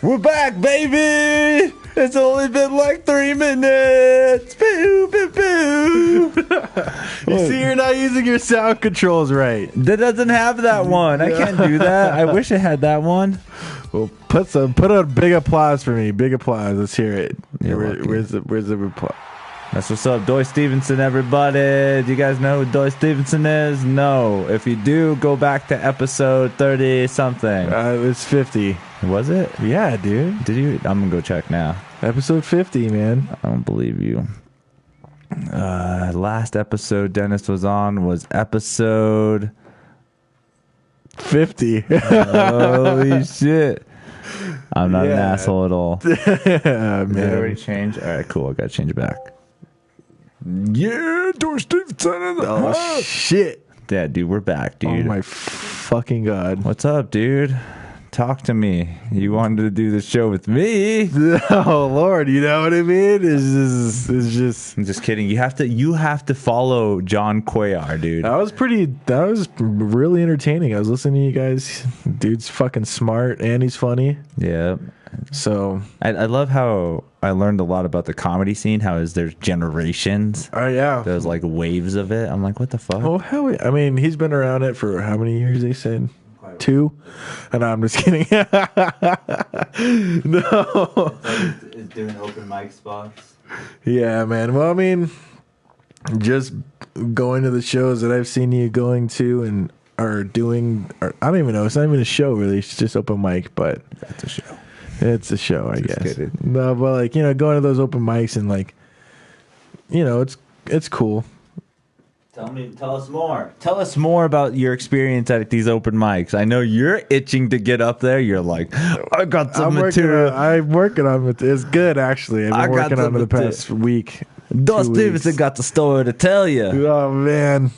We're back, baby. It's only been like 3 minutes. Boo, boo, boo. You see, you're not using your sound controls right. That doesn't have that one. I can't do that. I wish it had that one. Well, put a big applause for me. Big applause. Let's hear it. Where's the applause? That's what's up, Doy Stevenson, everybody. Do you guys know who Doy Stevenson is? No. If you do, go back to episode 30-something. It was 50. Was it? Yeah, dude. Did you? I'm going to go check now. Episode 50, man. I don't believe you. Last episode Dennis was on was episode 50. Holy shit. I'm not an asshole at all. Yeah, man. Did it already change? All right, cool. I got to change it back. Yeah, Doy Stevenson. Oh, shit. Yeah, dude, we're back, dude. Oh, my fucking God. What's up, dude? Talk to me. You wanted to do the show with me. Oh, Lord. You know what I mean? It's just... I'm just kidding. You have to follow John Cuellar, dude. That was really entertaining. I was listening to you guys. Dude's fucking smart and he's funny. Yeah. So I love how I learned a lot about the comedy scene. There's generations. Oh, yeah. There's like waves of it. I'm like, what the fuck? Oh, hell yeah. I mean, he's been around it for how many years, they said? 2? And I'm just kidding. No. Is doing open mic spots. Yeah, man. Well, I mean, just going to the shows that I've seen you going to and are doing, or I don't even know. It's not even a show, really. It's just open mic, but That's a show. it's a show, I guess. kidding. No, but like, going to those open mics and like, it's cool. Tell us more. Tell us more about your experience at these open mics. I know you're itching to get up there. You're like, I got some material. I'm working on it. It's good, actually. I've been working on it the past week. Doy Stevenson got the story to tell you. Oh, man.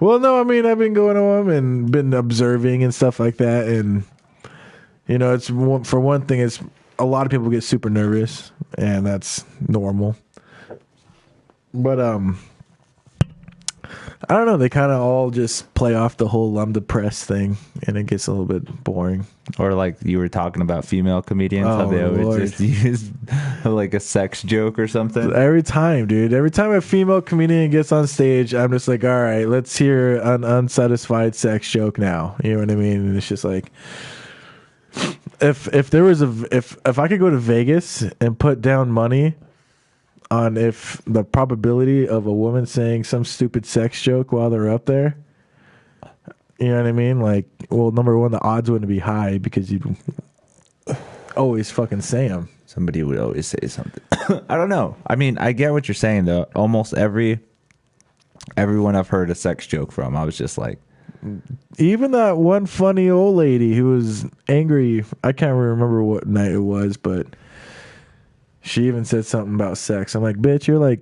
Well, no, I mean, I've been going to them and been observing and stuff like that. And, it's for one thing, it's a lot of people get super nervous, and that's normal. But, I don't know. They kind of all just play off the whole I'm depressed thing, and it gets a little bit boring. Or like you were talking about female comedians, how they always Lord. just use like a sex joke or something. Every time, dude. Every time a female comedian gets on stage, I'm just like, all right, let's hear an unsatisfied sex joke now. You know what I mean? And it's just like, if I could go to Vegas and put down money on if the probability of a woman saying some stupid sex joke while they're up there, you know what I mean? Like, well, number one, the odds wouldn't be high because you'd always fucking say them. Somebody would always say something. I don't know. I mean, I get what you're saying though. Almost everyone I've heard a sex joke from, I was just like, even that one funny old lady who was angry. I can't remember what night it was, but she even said something about sex. I'm like, bitch, you're like,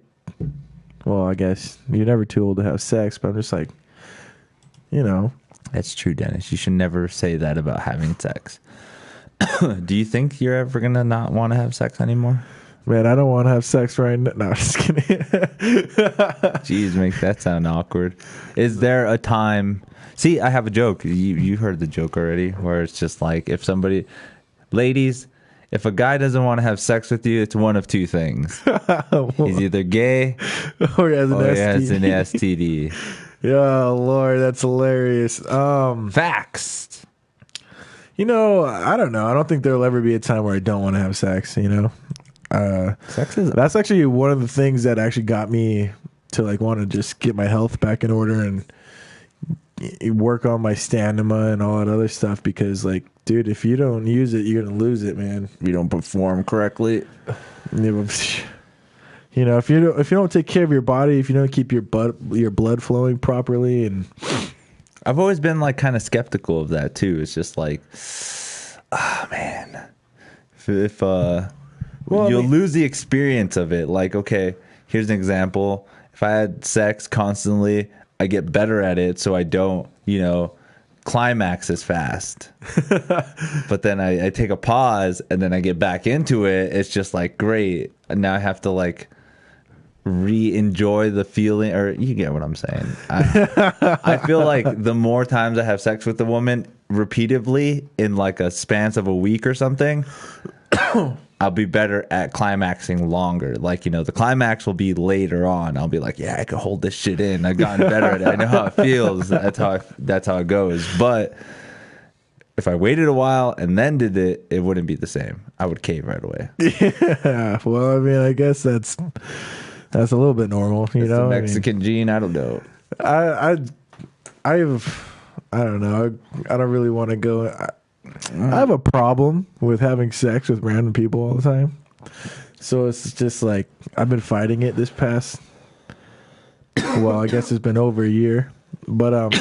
well, I guess you're never too old to have sex, but I'm just like, that's true, Dennis. You should never say that about having sex. Do you think you're ever going to not want to have sex anymore? Man, I don't want to have sex right now. No, I'm just kidding. Jeez, make that sound awkward. Is there a time... See, I have a joke. You heard the joke already, where it's just like, if somebody... Ladies... If a guy doesn't want to have sex with you, it's one of two things. He's either gay or he has an STD. Yeah, Lord, that's hilarious. Facts. I don't know. I don't think there'll ever be a time where I don't want to have sex, That's actually one of the things that actually got me to like want to just get my health back in order and work on my stamina and all that other stuff, because like, dude, if you don't use it, you're gonna lose it, man. You don't perform correctly. If you don't take care of your body, if you don't keep your blood flowing properly, and I've always been like kind of skeptical of that too. It's just like, man, if you'll lose the experience of it. Like, okay, here's an example. If I had sex constantly, I get better at it, so I don't, climax as fast. But then I take a pause and then I get back into it. It's just like, great. And now I have to like re-enjoy the feeling, or you get what I'm saying. I feel like the more times I have sex with a woman repeatedly in like a span of a week or something, I'll be better at climaxing longer. Like, you know, the climax will be later on. I'll be like, yeah, I can hold this shit in. I've gotten better at it. I know how it feels. That's how it goes. But if I waited a while and then did it, it wouldn't be the same. I would cave right away. Yeah. Well, I mean, I guess that's a little bit normal, you know. The Mexican gene. I don't know. I don't know. I don't really want to go. I have a problem with having sex with random people all the time. So it's just like I've been fighting it this past. Well, I guess it's been over a year, but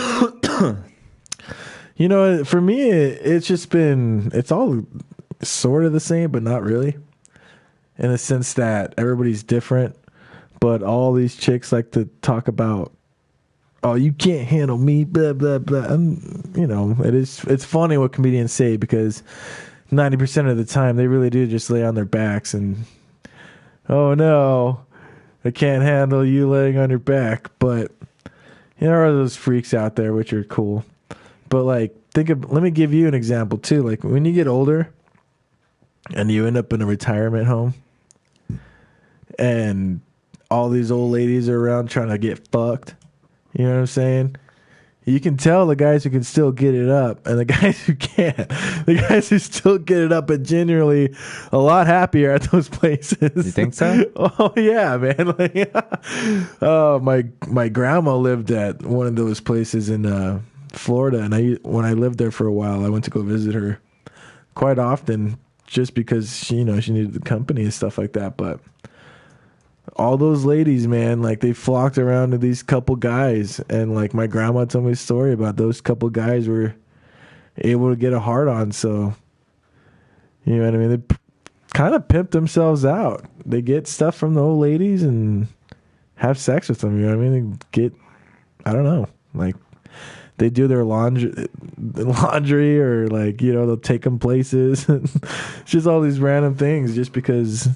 you know, for me, it's just been, it's all sort of the same, but not really. In the sense that everybody's different, but all these chicks like to talk about, oh, you can't handle me, blah, blah, blah. And, you know, it's funny what comedians say because 90% of the time they really do just lay on their backs and, oh no, I can't handle you laying on your back. But, you know, there are those freaks out there which are cool. But like, let me give you an example too. Like when you get older and you end up in a retirement home and all these old ladies are around trying to get fucked, you know what I'm saying? You can tell the guys who can still get it up and the guys who can't. The guys who still get it up are genuinely a lot happier at those places. You think so? Oh yeah, man. Like, oh, my grandma lived at one of those places in Florida, and when I lived there for a while, I went to go visit her quite often just because she needed the company and stuff like that. But all those ladies, man, like they flocked around to these couple guys, and like my grandma told me a story about those couple guys were able to get a hard on. So, you know what I mean? They kind of pimp themselves out. They get stuff from the old ladies and have sex with them. You know what I mean? They get, I don't know, like they do their laundry or like, you know, they'll take them places. It's just all these random things just because,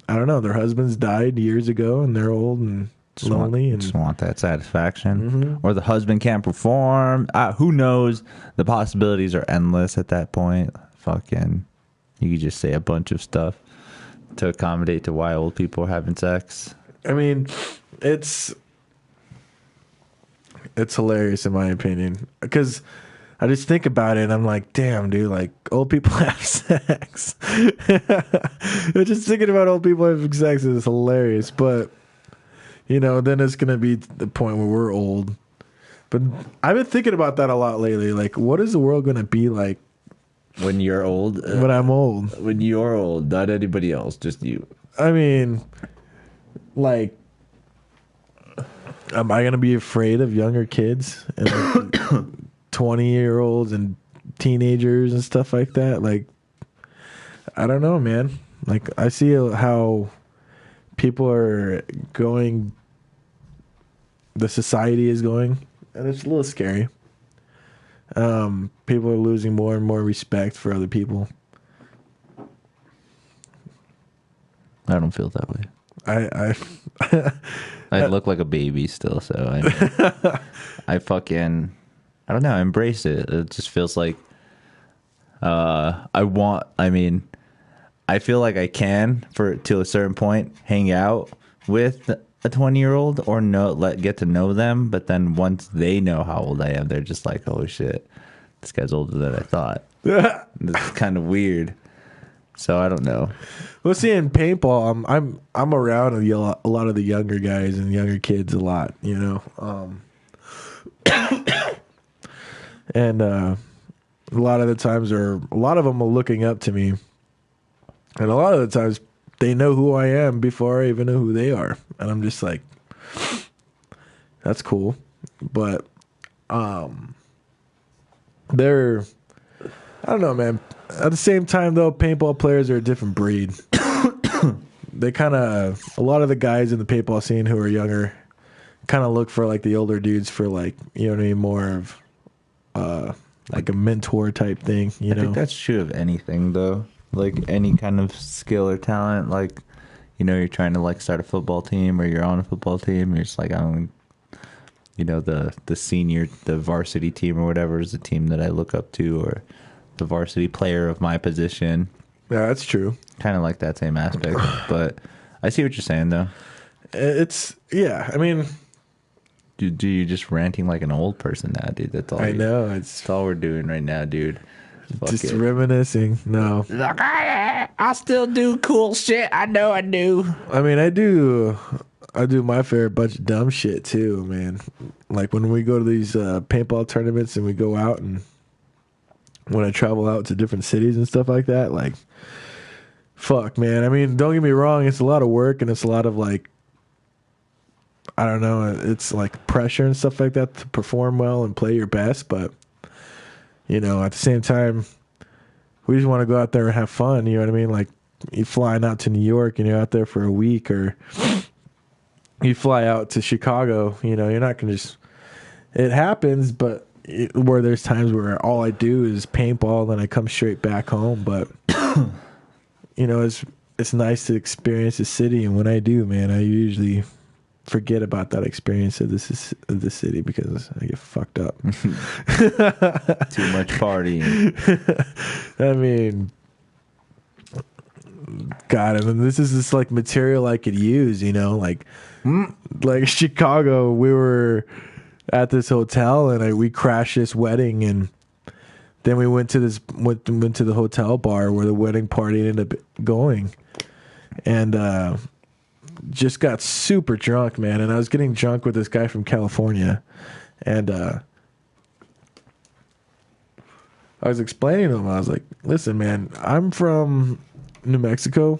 I don't know, their husbands died years ago and they're old and lonely. And just want that satisfaction. Or the husband can't perform. Who knows? The possibilities are endless at that point. Fucking, you could just say a bunch of stuff to accommodate to why old people are having sex. I mean, it's hilarious in my opinion because I just think about it and I'm like, damn, dude, like old people have sex. Just thinking about old people having sex is hilarious. But, you know, then it's going to be the point where we're old. But I've been thinking about that a lot lately. Like, what is the world going to be like when you're old? When I'm old. When you're old, not anybody else, just you. I mean, like, am I going to be afraid of younger kids and like 20-year-olds and teenagers and stuff like that? Like, I don't know, man. Like, I see how people are going, the society is going, and it's a little scary. People are losing more and more respect for other people. I don't feel that way. I look like a baby still, so I fucking, I don't know, embrace it. It just feels like I feel like I can, to a certain point, hang out with a 20-year-old or get to know them, but then once they know how old I am, they're just like, oh shit, this guy's older than I thought. This is kind of weird. So I don't know. Well, see, in paintball, I'm around a lot of the younger guys and younger kids a lot, you know. And a lot of the times, a lot of them are looking up to me, and a lot of the times they know who I am before I even know who they are, and I'm just like, that's cool, but they're, I don't know, man. At the same time, though, paintball players are a different breed. They kind of, a lot of the guys in the paintball scene who are younger kind of look for like the older dudes for like, you know what I mean, more of like a mentor type thing, you know? I think that's true of anything, though. Like any kind of skill or talent. Like, you're trying to like start a football team or you're on a football team. You're just like, the varsity team or whatever is the team that I look up to, or the varsity player of my position. Yeah, that's true. Kind of like that same aspect, but I see what you're saying though. I mean, dude, you're just ranting like an old person now, dude. That's all. I know. That's all we're doing right now, dude. Just reminiscing. No. Like, I still do cool shit. I know I do. I mean, I do my fair bunch of dumb shit too, man. Like when we go to these paintball tournaments and we go out, and when I travel out to different cities and stuff like that, like, fuck, man. I mean, don't get me wrong. It's a lot of work and it's a lot of like, I don't know. It's like pressure and stuff like that to perform well and play your best, but at the same time, we just want to go out there and have fun. You know what I mean? Like, you flying out to New York and you're out there for a week, or you fly out to Chicago. You're not going to just. It happens, but where there's times where all I do is paintball, then I come straight back home. But it's nice to experience the city, and when I do, man, I usually forget about that experience of the city because I get fucked up. Too much partying. I mean, God, I mean, this is just like material I could use, like Chicago. We were at this hotel and we crashed this wedding, and then we went to the hotel bar where the wedding party ended up going, and just got super drunk, man. And I was getting drunk with this guy from California, and I was explaining to him, I was like, listen, man, I'm from New Mexico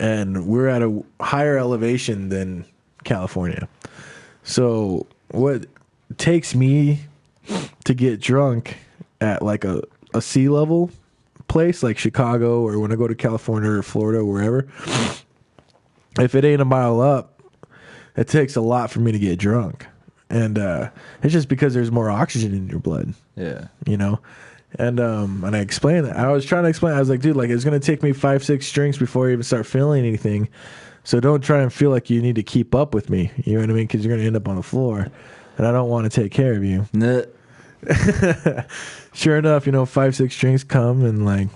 and we're at a higher elevation than California. So what takes me to get drunk at like a sea level place like Chicago, or when I go to California or Florida or wherever, if it ain't a mile up, it takes a lot for me to get drunk. And it's just because there's more oxygen in your blood. Yeah. And I explained that. I was trying to explain. I was like, dude, like, it's going to take me 5-6 drinks before I even start feeling anything. So don't try and feel like you need to keep up with me. You know what I mean? Because you're going to end up on the floor. And I don't want to take care of you. Nah. Sure enough, 5-6 drinks come, and like,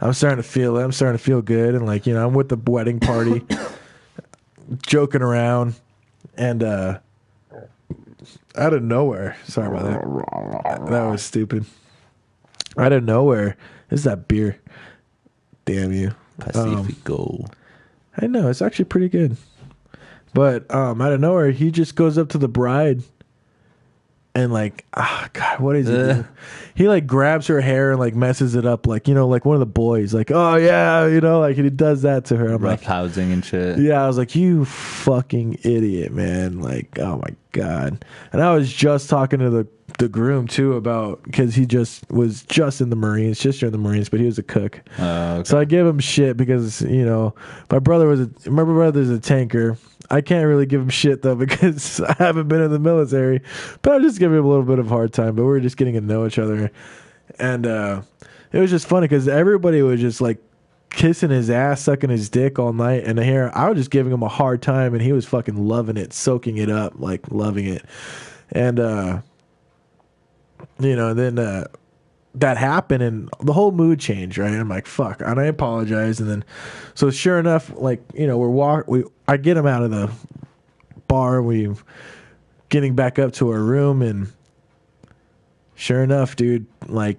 I'm starting to feel it. I'm starting to feel good. And like, I'm with the wedding party, joking around. And out of nowhere, sorry about that. That was stupid. Out of nowhere, this is that beer. Damn you. Pacifico. I know, it's actually pretty good. But out of nowhere, he just goes up to the bride and like, God, what is he doing? He like grabs her hair and like messes it up, like, like one of the boys, like, oh yeah, like, he does that to her. I'm rough like, housing and shit. Yeah, I was like, you fucking idiot, man. Like, oh my God. And I was just talking to the groom too about, because he was just in the Marines, just in the Marines, but he was a cook. Okay. So I gave him shit because my brother's a tanker. I can't really give him shit though because I haven't been in the military, but I'm just giving him a little bit of a hard time. But we were just getting to know each other, and it was just funny because everybody was just like kissing his ass, sucking his dick all night, and here I was just giving him a hard time, and he was fucking loving it, soaking it up, like loving it, and then that happened, and the whole mood changed, right? I'm like, fuck, and I apologize, and then so sure enough, like, I get him out of the bar, we getting back up to our room, and sure enough, dude, like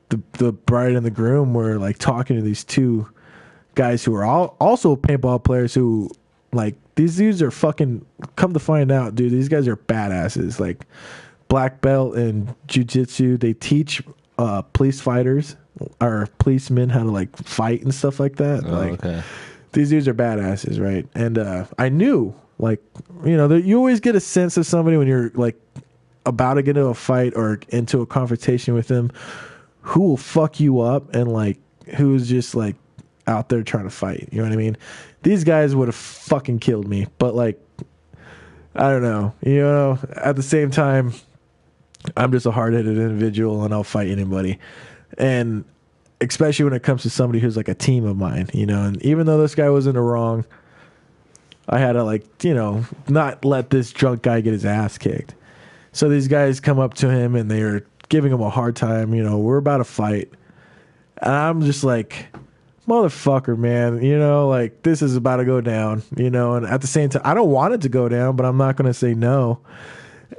the bride and the groom were like talking to these two guys who are also paintball players, who like, these dudes are fucking, come to find out, dude, these guys are badasses, like black belt in jiu-jitsu. They teach police fighters or policemen how to like fight and stuff like that. Okay. These dudes are badasses, right? And I knew, like, you always get a sense of somebody when you're like about to get into a fight or into a confrontation with them, who will fuck you up and like who's just like out there trying to fight. You know what I mean? These guys would have fucking killed me, but like, I don't know. At the same time, I'm just a hard-headed individual and I'll fight anybody. And especially when it comes to somebody who's like a team of mine, you know. And even though this guy was in the wrong, I had to, like, you know, not let this drunk guy get his ass kicked. So these guys come up to him and they're giving him a hard time. You know, we're about to fight. And I'm just like, motherfucker, man, you know, like, this is about to go down, you know. And at the same time, I don't want it to go down, but I'm not going to say no.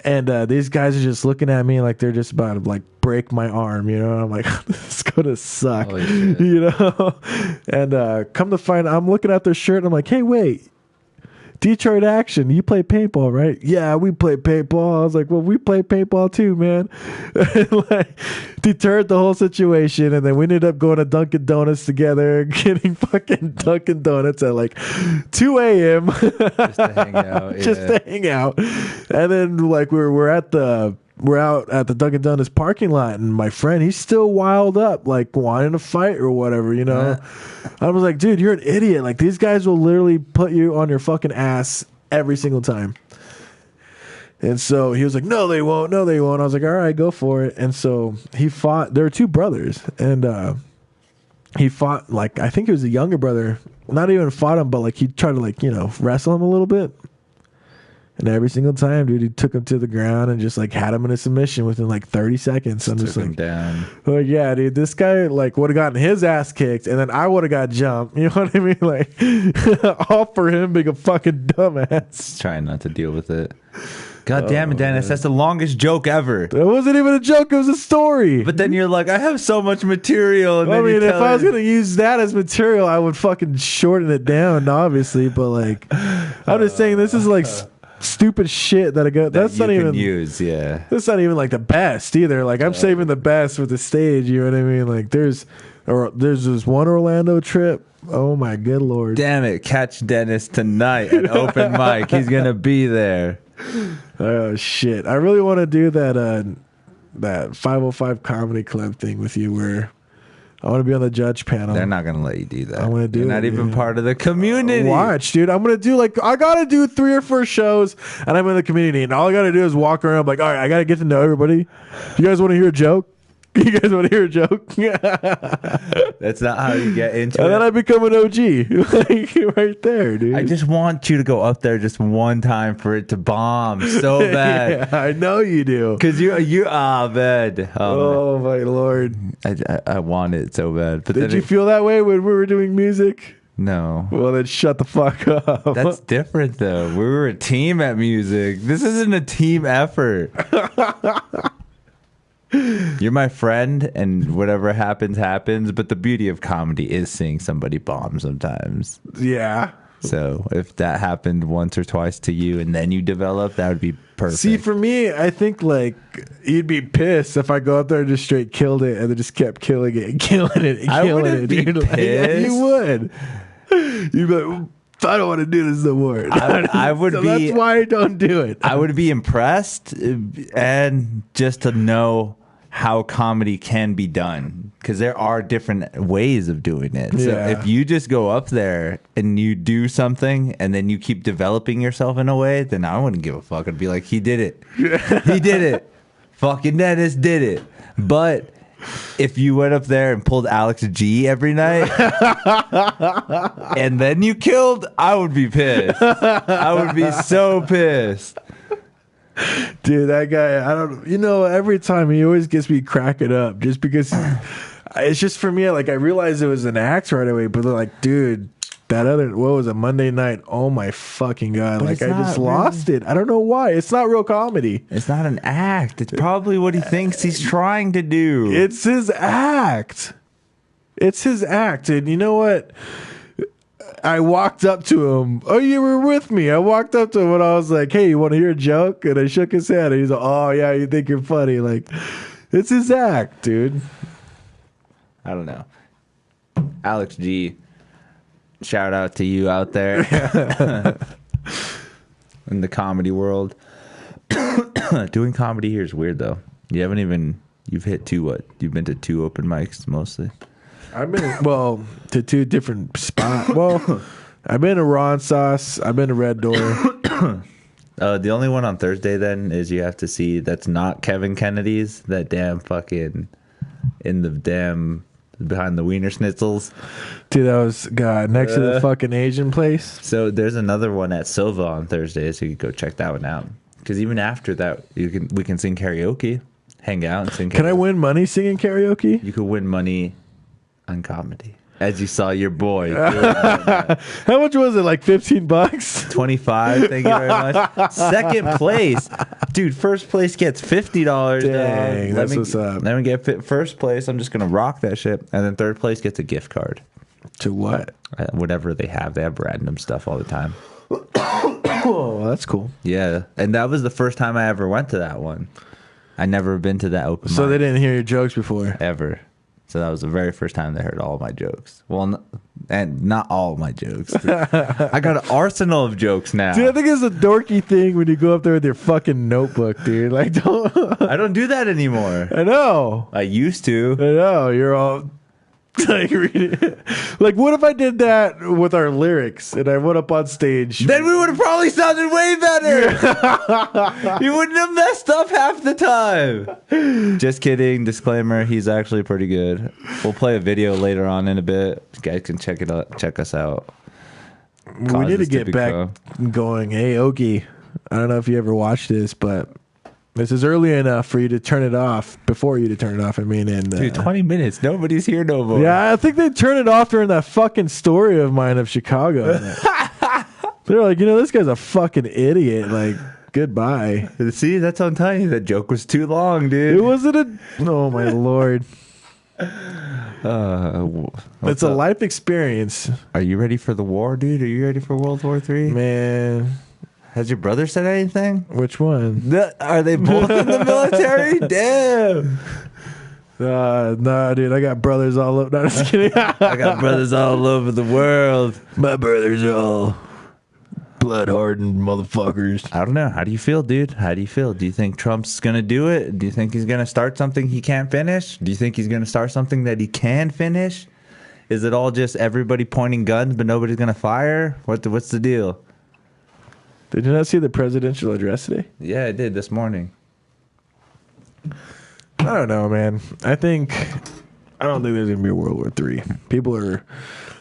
And these guys are just looking at me like they're just about to, like, break my arm, you know. And I'm like, this is going to suck, you know. And come to find, I'm looking at their shirt and I'm like, hey, wait. Detroit Action, you play paintball, right? Yeah, we play paintball. I was like, well, we play paintball too, man. Like, deterred the whole situation, and then we ended up going to Dunkin' Donuts together, getting fucking Dunkin' Donuts at like 2 a.m. Just to hang out. Yeah. Just to hang out. And then, like, we're out at the Dunkin' Donuts parking lot, and my friend, he's still wild up, like wanting to fight or whatever, you know. I was like, dude, you're an idiot. Like, these guys will literally put you on your fucking ass every single time. And so he was like, no, they won't. No, they won't. I was like, all right, go for it. And so he fought. There were two brothers, and he fought, like, I think it was a younger brother. Not even fought him, but like he tried to, like, you know, wrestle him a little bit. And every single time, dude, he took him to the ground and just, like, had him in a submission within, like, 30 seconds. I'm just took like, him down. Like, yeah, dude, this guy, like, would have gotten his ass kicked, and then I would have got jumped. You know what I mean? Like, all for him being a fucking dumbass. Trying not to deal with it. God damn it, Dennis. Man. That's the longest joke ever. It wasn't even a joke. It was a story. But then you're like, I have so much material. And I mean, if I was going to use that as material, I would fucking shorten it down, obviously. But, like, I'm just saying, this is, like, stupid shit that I got. That's not even use. Yeah, that's not even like the best either. Like, I'm saving the best for the stage. You know what I mean? Like, there's this one Orlando trip. Oh my good lord! Damn it! Catch Dennis tonight at open mic. He's gonna be there. Oh shit! I really want to do that 505 Comedy Club thing with you, where I want to be on the judge panel. They're not gonna let you do that. I'm gonna do You're it. Not even part of the community. Watch, dude. I'm gonna do, like, I gotta do 3 or 4 shows, and I'm in the community, and all I gotta do is walk around. I'm like, all right, I gotta get to know everybody. You guys want to hear a joke? You guys want to hear a joke? That's not how you get into it. And then I become an OG, like, right there, dude. I just want you to go up there just one time for it to bomb so bad. Yeah, I know you do. Because man. Oh my lord. I want it so bad. But did you feel that way when we were doing music? No. Well, then shut the fuck up. That's different, though. We were a team at music. This isn't a team effort. You're my friend, and whatever happens, happens. But the beauty of comedy is seeing somebody bomb sometimes. Yeah. So if that happened once or twice to you and then you develop, that would be perfect. See, for me, I think, like, you'd be pissed if I go out there and just straight killed it and then just kept killing it and killing it and I killing wouldn't it. be Dude. pissed. Like, yeah, you would. You'd be like, I don't want to do this no more. I would so be. That's why I don't do it. I would be impressed, and just to know how comedy can be done, because there are different ways of doing it. So if you just go up there and you do something and then you keep developing yourself in a way, then I wouldn't give a fuck. I'd be like, he did it. He did it. Fucking Dennis did it. But if you went up there and pulled Alex G every night and then you killed, I would be pissed. I would be so pissed. Dude, that guy, I don't, you know, every time he always gets me cracking up just because it's just, for me, like, I realized it was an act right away, but they're like, dude, that other, what was it, Monday night? Oh my fucking God. But like, I just lost it. I don't know why. It's not real comedy. It's not an act. It's probably what he thinks he's trying to do. It's his act. It's his act. And you know what? I walked up to him. Oh, you were with me. I walked up to him and I was like, hey, you want to hear a joke? And I shook his head. And he's like, oh, yeah, you think you're funny. Like, it's his act, dude. I don't know. Alex G, shout out to you out there in the comedy world. Doing comedy here is weird, though. You've hit 2 what? You've been to 2 open mics mostly? I've been, well, to 2 different spots. Well, I've been to Ron Sauce. I've been to Red Door. The only one on Thursday then is you have to see that's not Kevin Kennedy's. That damn fucking in the damn behind the Wiener Schnitzels. Dude, that was God next to the fucking Asian place. So there's another one at Silva on Thursday, so you can go check that one out. Because even after that, we can sing karaoke, hang out, and sing. Can I win money singing karaoke? You could win money on comedy, as you saw your boy. How much was it? Like $15? 25. Thank you very much. Second place, dude. First place gets $50. Dang, that's what's up. Let me get first place. I'm just gonna rock that shit, and then third place gets a gift card. To what? Whatever they have. They have random stuff all the time. Oh, that's cool. Yeah, and that was the first time I ever went to that one. I never been to that open. So mic they didn't hear your jokes before ever. So that was the very first time they heard all of my jokes. Well, and not all of my jokes. I got an arsenal of jokes now. Dude, I think it's a dorky thing when you go up there with your fucking notebook, dude. Like, don't. I don't do that anymore. I know. I used to. I know. You're all like reading. Like, what if I did that with our lyrics and I went up on stage? Then we would have probably sounded way better. You wouldn't have messed up half the time. Just kidding. Disclaimer: he's actually pretty good. We'll play a video later on in a bit. You guys can check it out. Check us out. We need to get back going. Hey, Okie. I don't know if you ever watched this, but this is early enough for you to turn it off. Before you to turn it off, I mean. And, dude, 20 minutes. Nobody's here no more. Yeah, I think they turned it off during that fucking story of mine of Chicago. They're like, this guy's a fucking idiot. Like, goodbye. See, that's what I'm telling you. That joke was too long, dude. It wasn't a... Oh, my Lord. It's a life experience. Are you ready for the war, dude? Are you ready for World War III? Man... Has your brother said anything? Which one? Are they both in the military? Damn. Nah, dude. I got brothers all over. No, I'm just kidding. I got brothers all over the world. My brothers are all blood-hardened motherfuckers. I don't know. How do you feel, dude? How do you feel? Do you think Trump's going to do it? Do you think he's going to start something he can't finish? Do you think he's going to start something that he can finish? Is it all just everybody pointing guns but nobody's going to fire? What's the deal? Did you not see the presidential address today? Yeah, I did this morning. I don't know, man. I don't think there's going to be a World War III. People are...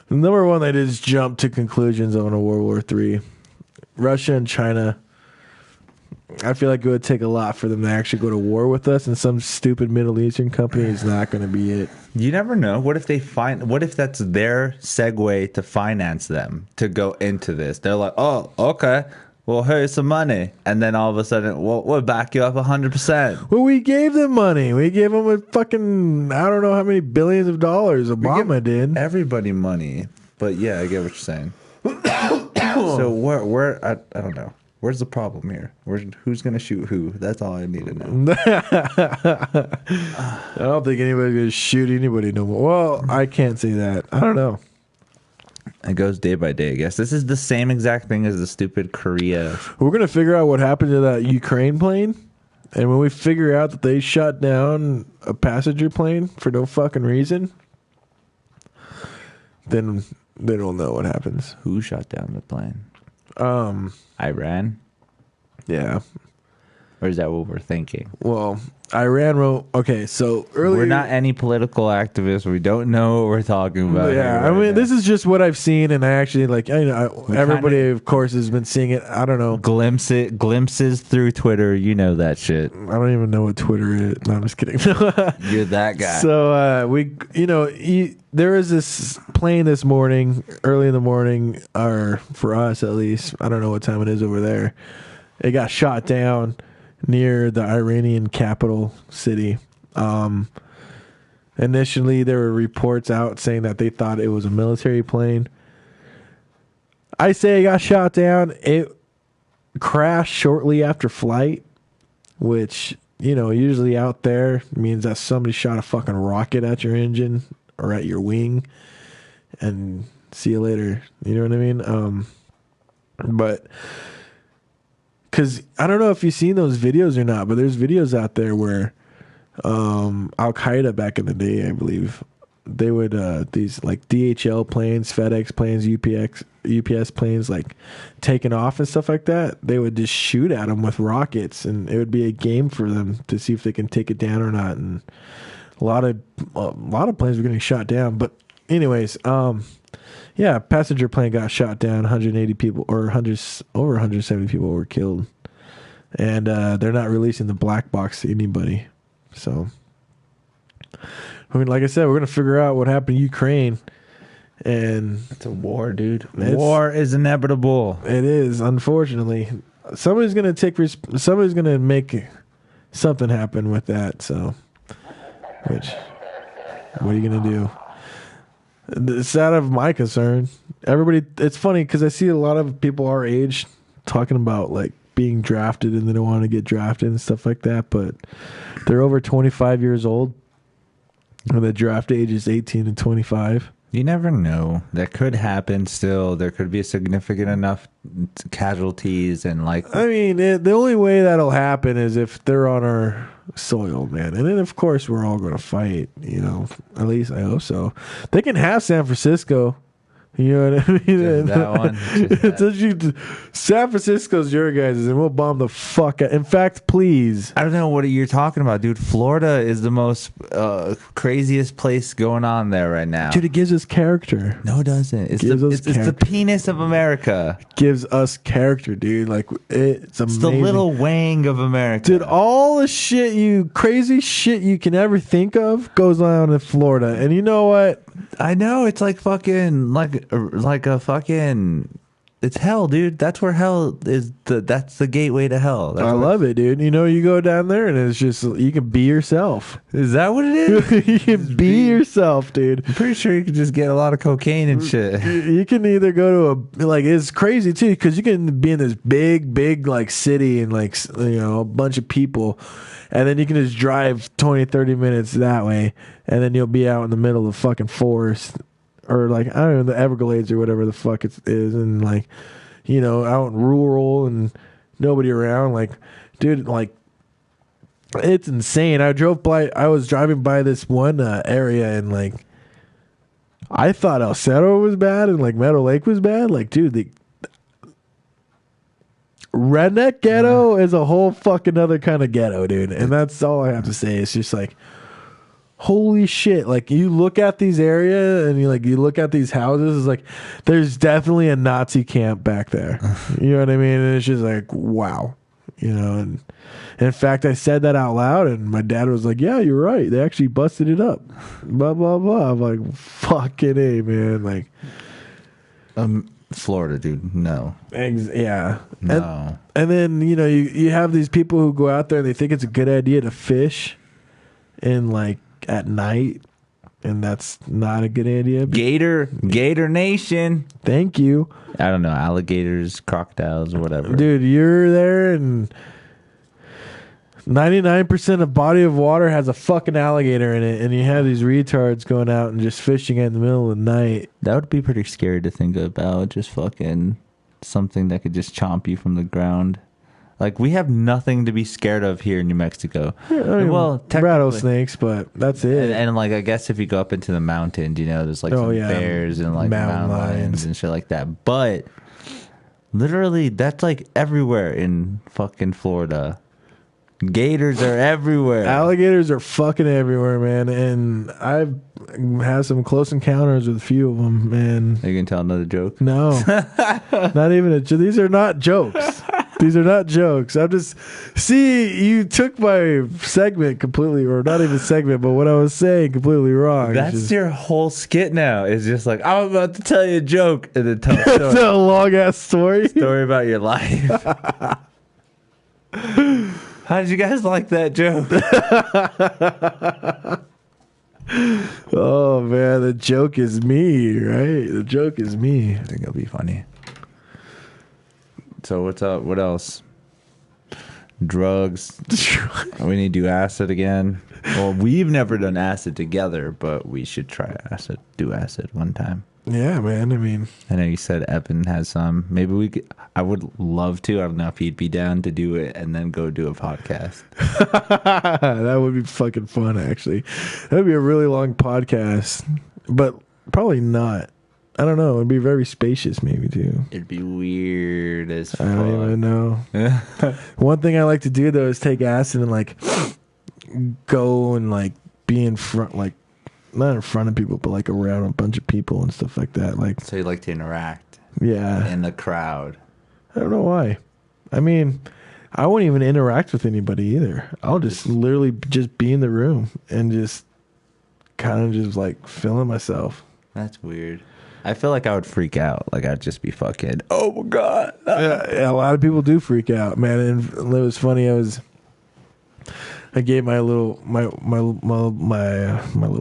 Number one, they just jump to conclusions on a World War III. Russia and China, I feel like it would take a lot for them to actually go to war with us, and some stupid Middle Eastern company is not going to be it. You never know. What if that's their segue to finance them to go into this? They're like, oh, okay. Well, here's some money. And then all of a sudden, we'll back you up 100%. Well, we gave them money. We gave them a fucking, I don't know how many billions of dollars Obama did. Everybody money. But yeah, I get what you're saying. So where I don't know. Where's the problem here? Who's going to shoot who? That's all I need to know. I don't think anybody's going to shoot anybody no more. Well, I can't say that. I don't know. It goes day by day, I guess. This is the same exact thing as the stupid Korea. We're going to figure out what happened to that Ukraine plane. And when we figure out that they shot down a passenger plane for no fucking reason, then we'll know what happens. Who shot down the plane? Iran? Yeah. Or is that what we're thinking? Well, Iran wrote... Okay, so earlier... We're not any political activists. We don't know what we're talking about. Yeah, I mean, this is just what I've seen, and I actually, like, everybody, of course, has been seeing it. I don't know. Glimpses through Twitter. You know that shit. I don't even know what Twitter is. No, I'm just kidding. You're that guy. So, there was this plane this morning, early in the morning, or for us at least. I don't know what time it is over there. It got shot down near the Iranian capital city. Initially, there were reports out saying that they thought it was a military plane. I say it got shot down. It crashed shortly after flight, which, usually out there means that somebody shot a fucking rocket at your engine or at your wing, and see you later. You know what I mean? But... Because I don't know if you've seen those videos or not, but there's videos out there where Al-Qaeda back in the day, I believe, they would, these like DHL planes, FedEx planes, UPS planes, like taking off and stuff like that, they would just shoot at them with rockets, and it would be a game for them to see if they can take it down or not. And a lot of planes were getting shot down. But anyways, yeah, passenger plane got shot down. 180 people or over 170 people were killed, and they're not releasing the black box to anybody. So, I mean, like I said, we're gonna figure out what happened in Ukraine. And it's a war, dude. War is inevitable. It is, unfortunately. Somebody's gonna make something happen with that. So, what are you gonna do? It's out of my concern. Everybody, it's funny because I see a lot of people our age talking about like being drafted and they don't want to get drafted and stuff like that, but they're over 25 years old, and the draft age is 18 and 25. You never know. That could happen still. There could be significant enough casualties and like... I mean, the only way that'll happen is if they're on our soil, man. And then, of course, we're all going to fight, you know. At least I hope so. They can have San Francisco. You know what I mean? Just that one. San Francisco's your guys', and we'll bomb the fuck out. In fact, please. I don't know what you're talking about, dude. Florida is the most craziest place going on there right now. Dude, it gives us character. No, it doesn't. It's the penis of America. Gives us character, dude. Like, it's amazing. It's the little wang of America. Dude, all the crazy shit you can ever think of goes on in Florida. And you know what? I know, it's like fucking like a fucking, it's hell, dude. That's where hell is. That's the gateway to hell. I love it, dude. You know, you go down there and it's just, you can be yourself. Is that what it is? You can be yourself, dude. I'm pretty sure you can just get a lot of cocaine and shit. You can either go to like, it's crazy too, because you can be in this big like city and like, you know, a bunch of people, and then you can just drive 20, 30 minutes that way, and then you'll be out in the middle of the fucking forest, or like, I don't know, the Everglades or whatever the fuck it is, and like, you know, out in rural and nobody around. Like, dude, like, it's insane. I was driving by this one area, and like, I thought El Cerro was bad and like Meadow Lake was bad. Like, dude, the redneck ghetto is a whole fucking other kind of ghetto, dude. And that's all I have to say. It's just like, holy shit. Like, you look at these areas and you look at these houses, it's like, there's definitely a Nazi camp back there. You know what I mean? And it's just like, wow. You know, and in fact, I said that out loud, and my dad was like, yeah, you're right. They actually busted it up. Blah, blah, blah. I'm like, fucking A, man. Like, Florida, dude. No. Yeah. No. And then, you know, you have these people who go out there and they think it's a good idea to fish in like at night, and that's not a good idea. Gator Nation. Thank you. I don't know, alligators, crocodiles, or whatever. Dude, you're there and 99% of body of water has a fucking alligator in it, and you have these retards going out and just fishing in the middle of the night. That would be pretty scary to think about, just fucking something that could just chomp you from the ground. Like, we have nothing to be scared of here in New Mexico. Yeah, I mean, well, rattlesnakes, but that's it. And like, I guess if you go up into the mountains, you know, there's like some bears and like mountain lions and shit like that. But literally, that's like everywhere in fucking Florida. Gators are everywhere. Alligators are fucking everywhere, man. And I've had some close encounters with a few of them, man. Are you gonna tell another joke? No. Not even a joke. These are not jokes. These are not jokes. I'm just... See, you took my segment completely, or not even segment, but what I was saying completely wrong. That's your whole skit now. It's just like, I'm about to tell you a joke, and then tell a story. It's a long-ass story. Story about your life. How did you guys like that joke? Oh, man, the joke is me, right? The joke is me. I think it'll be funny. So what's up? What else? Drugs. We need to do acid again. Well, we've never done acid together, but we should try acid. Do acid one time. Yeah, man. I mean, I know you said Evan has some. Maybe we could. I would love to. I don't know if he'd be down to do it and then go do a podcast. That would be fucking fun, actually. That would be a really long podcast, but probably not. I don't know. It'd be very spacious, maybe, too. It'd be weird as fuck. I don't even know. One thing I like to do, though, is take acid and, like, go and, like, be in front, like not in front of people, but like around a bunch of people and stuff like that. Like, so you like to interact? Yeah. In the crowd. I don't know why. I mean, I won't even interact with anybody either. I'll just literally just be in the room and just kind of just like feeling myself. That's weird. I feel like I would freak out. Like I'd just be fucking, oh my God. Yeah, a lot of people do freak out, man. And it was funny. I gave my little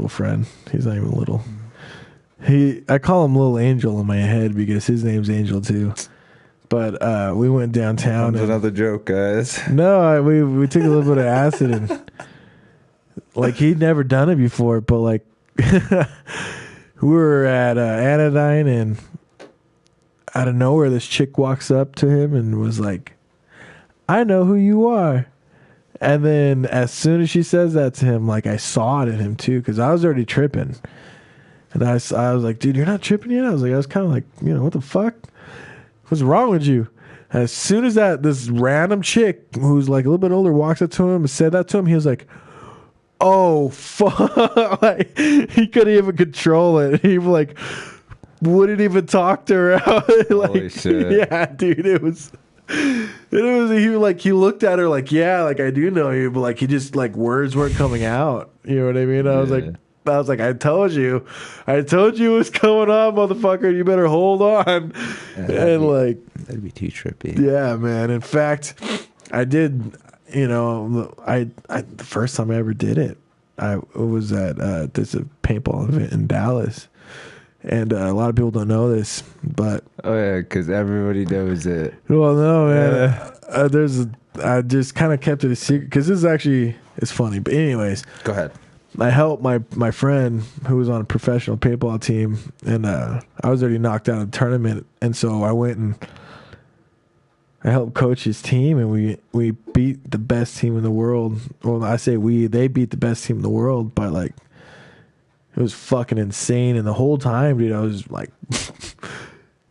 friend. He's not even little. I call him Little Angel in my head because his name's Angel too. But we went downtown. That's another joke, guys. No, we took a little bit of acid and like he'd never done it before. But like we were at Anodyne and out of nowhere this chick walks up to him and was like, "I know who you are." And then as soon as she says that to him, like I saw it in him too, because I was already tripping. And I was like, dude, you're not tripping yet? I was kind of like, what the fuck? What's wrong with you? And as soon as this random chick who's like a little bit older walks up to him and said that to him, he was like, oh, fuck. Like, he couldn't even control it. He like wouldn't even talk to her. Like, holy shit. Yeah, dude, it was... he looked at her like, yeah, like I do know you, but like he just like words weren't coming out. You know what I mean? I was like, I told you it was coming on, motherfucker. You better hold on. That'd be too trippy. Yeah, man. In fact, I did. I the first time I ever did it, I was at this paintball event in Dallas. And a lot of people don't know this, but oh yeah, because everybody knows it. Well, no, man. I just kind of kept it a secret because this is actually it's funny. But anyways, go ahead. I helped my friend who was on a professional paintball team, and I was already knocked out of the tournament, and so I went and I helped coach his team, and we beat the best team in the world. Well, I say they beat the best team in the world by like. It was fucking insane. And the whole time, dude, I was like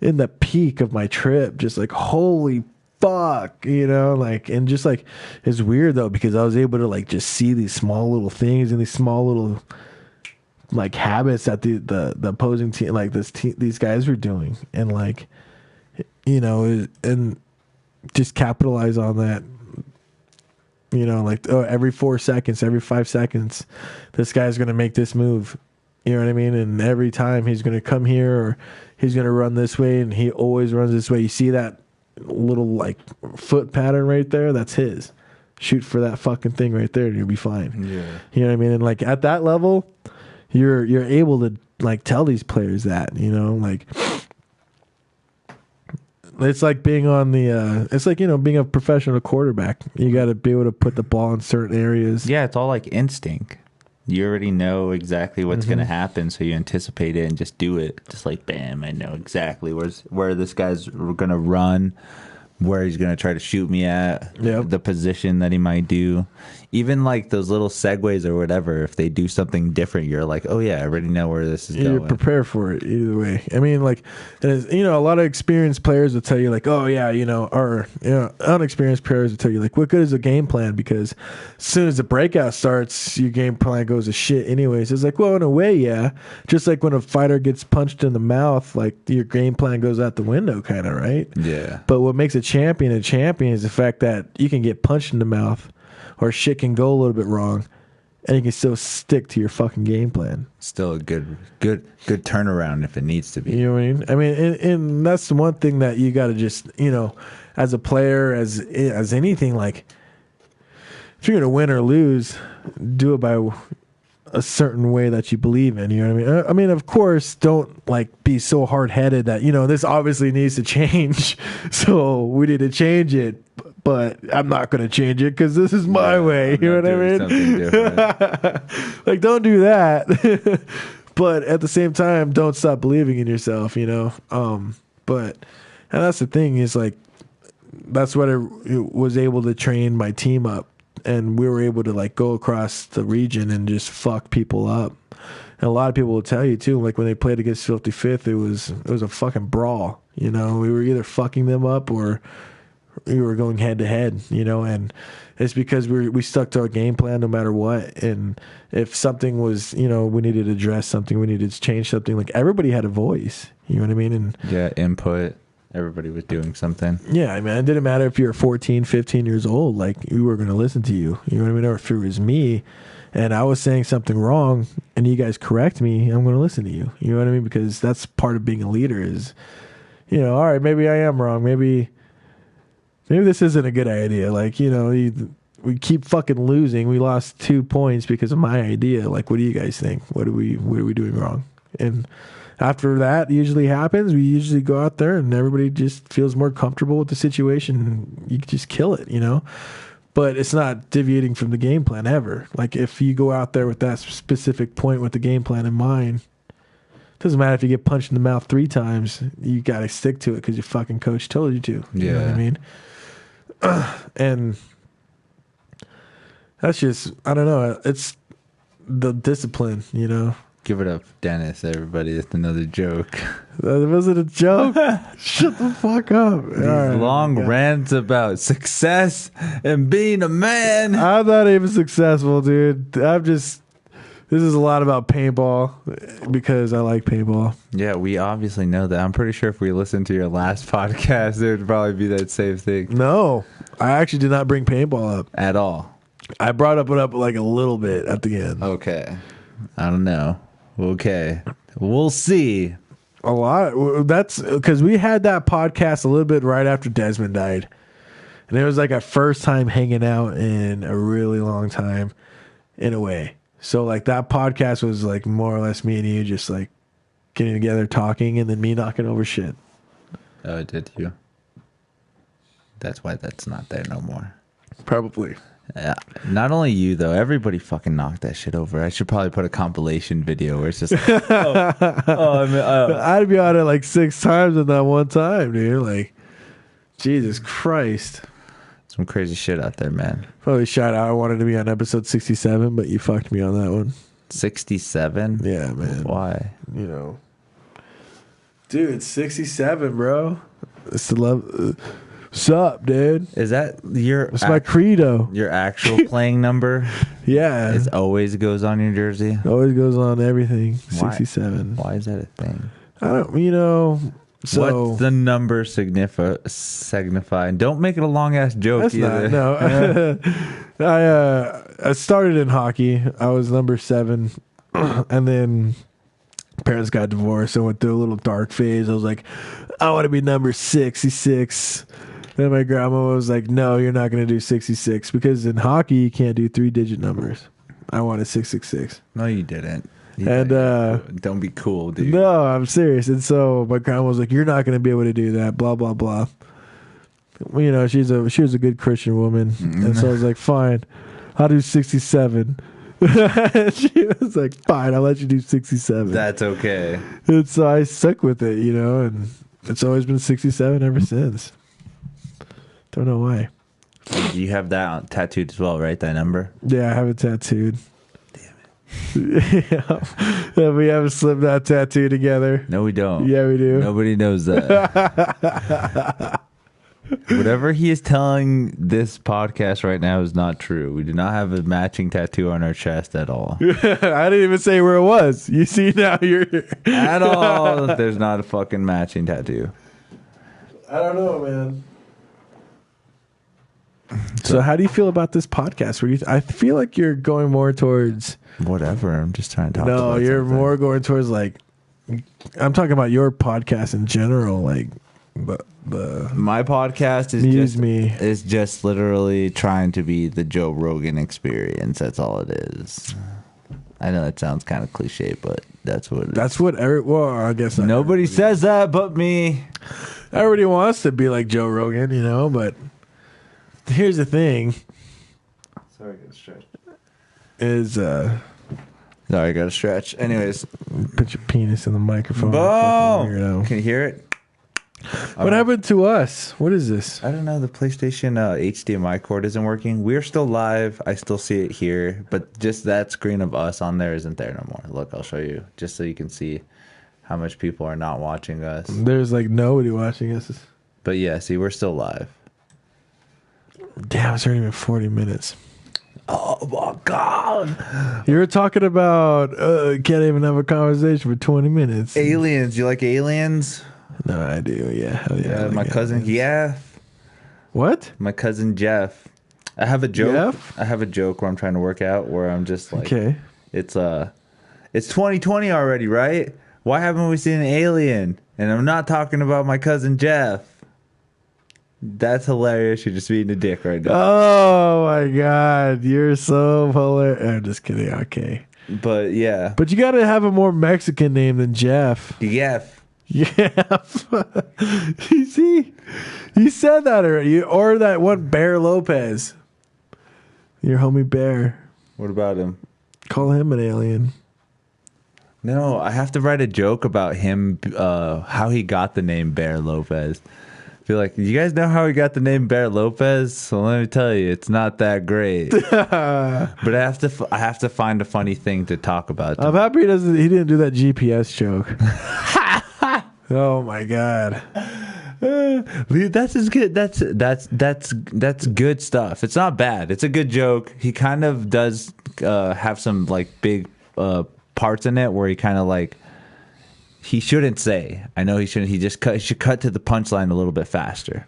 in the peak of my trip, just like, holy fuck, like, and just like, it's weird though, because I was able to like just see these small little things and these small little like habits that the opposing team, like these guys were doing. And like, and just capitalize on that. Like, every 4 seconds, every 5 seconds, this guy's going to make this move. You know what I mean? And every time he's going to come here or he's going to run this way, and he always runs this way. You see that little like foot pattern right there? That's his. Shoot for that fucking thing right there and you'll be fine. Yeah. You know what I mean? And like at that level, you're able to like tell these players that, like it's like being on the it's like, being a professional quarterback. You got to be able to put the ball in certain areas. Yeah, it's all like instinct. You already know exactly what's going to happen, so you anticipate it and just do it. Just like, bam, I know exactly where this guy's going to run, where he's going to try to shoot me at, the position that he might do. Even like those little segues or whatever, if they do something different, you're like, oh yeah, I already know where this is going. You're prepared for it either way. I mean, like, a lot of experienced players will tell you like, oh yeah, or unexperienced players will tell you like, what good is a game plan? Because as soon as the breakout starts, your game plan goes to shit anyways. It's like, well, in a way, yeah. Just like when a fighter gets punched in the mouth, like your game plan goes out the window kind of, right? Yeah. But what makes a champion is the fact that you can get punched in the mouth or shit can go a little bit wrong and you can still stick to your fucking game plan. Still a good turnaround if it needs to be. You know what I mean? I mean, and that's the one thing that you got to just, as a player, as anything, like if you're going to win or lose, do it by a certain way that you believe in. You know what I mean? I mean, of course, don't like be so hard-headed that, this obviously needs to change. So we need to change it. But I'm not going to change it because this is my way. You know what I mean? Something different. Like, don't do that. But at the same time, don't stop believing in yourself, But, and that's the thing is like, that's what I was able to train my team up. And we were able to like go across the region and just fuck people up. And a lot of people will tell you too, like when they played against 55th, it was a fucking brawl. We were either fucking them up or going head to head, and it's because we stuck to our game plan no matter what. And if something was, we needed to address something, we needed to change something, like everybody had a voice, you know what I mean? And yeah, input. Everybody was doing something. Yeah, I mean, it didn't matter if you were 14, 15 years old, like we were going to listen to you. You know what I mean? Or if it was me and I was saying something wrong and you guys correct me, I'm going to listen to you. You know what I mean? Because that's part of being a leader is, all right, maybe I am wrong. Maybe this isn't a good idea. Like, we keep fucking losing. We lost 2 points because of my idea. Like, what do you guys think? What are we doing wrong? And after that usually happens, we usually go out there and everybody just feels more comfortable with the situation. You just kill it, But it's not deviating from the game plan ever. Like, if you go out there with that specific point with the game plan in mind, it doesn't matter if you get punched in the mouth 3 times. You got to stick to it because your fucking coach told you to. You know what I mean? And that's just, I don't know. It's the discipline, Give it up, Dennis, everybody. That's another joke. That wasn't a joke. Shut the fuck up. These long rants about success and being a man. I'm not even successful, dude. This is a lot about paintball because I like paintball. Yeah, we obviously know that. I'm pretty sure if we listened to your last podcast, there would probably be that same thing. No, I actually did not bring paintball up. At all. I brought it up like a little bit at the end. Okay. I don't know. Okay. We'll see. A lot. That's because we had that podcast a little bit right after Desmond died. And it was like our first time hanging out in a really long time, in a way. So like that podcast was like more or less me and you just like getting together, talking, and then me knocking over shit. Oh, did you? That's why that's not there no more. Probably. Yeah. Not only you though, everybody fucking knocked that shit over. I should probably put a compilation video where it's just like, I'd be on it like 6 times in that one time, dude. Like, Jesus Christ. Some crazy shit out there, man. Probably shout out. I wanted to be on episode 67, but you fucked me on that one. 67? Yeah, man. Why? Dude, it's 67, bro. It's the love. What's up, dude? Is that your? It's my credo. Your actual playing number? Yeah. It always goes on your jersey? Always goes on everything. 67. Why is that a thing? I don't, so. What's the number signify? Don't make it a long ass joke That's either. Not, no. I started in hockey. I was number 7. And then parents got divorced. I went through a little dark phase. I was like, I want to be number 66. Then my grandma was like, no, you're not going to do 66 because in hockey you can't do 3-digit numbers. I wanted 666. No, you didn't. Don't be cool, dude. No, I'm serious. And so my grandma was like, you're not going to be able to do that, blah, blah, blah. Well, she was a good Christian woman. And so I was like, fine, I'll do 67. She was like, fine, I'll let you do 67. That's okay. And so I stuck with it, and it's always been 67 ever since. Don't know why. You have that tattooed as well, right? That number? Yeah, I have it tattooed. Damn it. Yeah, we have a Slipknot tattoo together. No, we don't. Yeah, we do. Nobody knows that. Whatever he is telling this podcast right now is not true. We do not have a matching tattoo on our chest at all. I didn't even say where it was. You see now you're at all. There's not a fucking matching tattoo. I don't know, man. So how do you feel about this podcast? I feel like you're going more towards whatever. I'm just trying to talk about No, you're something. More going towards like I'm talking about your podcast in general, like my podcast is MuseMe is just literally trying to be the Joe Rogan experience. That's all it is. I know that sounds kind of cliche, but that's what it is. That's what I guess not nobody says that but me. Everybody wants to be like Joe Rogan, but here's the thing. Sorry, I gotta stretch. Sorry, I gotta stretch. Anyways. Put your penis in the microphone. Boom! Can you hear it? What happened to us? What is this? I don't know. The PlayStation HDMI cord isn't working. We're still live. I still see it here. But just that screen of us on there isn't there no more. Look, I'll show you. Just so you can see how much people are not watching us. There's like nobody watching us. But yeah, see, we're still live. Damn, it's already been 40 minutes. Oh my god! You were talking about can't even have a conversation for 20 minutes. Aliens. You like aliens? No, I do. Yeah, hell yeah. I Yeah, like my cousin. aliens. Yeah, What? my cousin Jeff. I have a joke. Jeff? I have a joke where I'm trying to work out where I'm just like, Okay. it's 2020 already, right? Why haven't we seen an alien? And I'm not talking about my cousin Jeff. That's hilarious. You're just being a dick right now. Oh my god, you're so hilarious. I'm just kidding. Okay. But yeah. But you got to have a more Mexican name than Jeff. Jeff. Yeah. You see? You said that already. Or that one Bear Lopez. Your homie Bear. What about him? Call him an alien. No, I have to write a joke about him, how he got the name Bear Lopez. I feel like, you guys know how he got the name Bear Lopez? So let me tell you, it's not that great. But I have to find a funny thing to talk about. I'm happy he didn't do that GPS joke. Oh my god. That's as good. That's good stuff. It's not bad. It's a good joke. He kind of does have some like big parts in it where he kind of like, he shouldn't say. I know he shouldn't. He should cut to the punchline a little bit faster.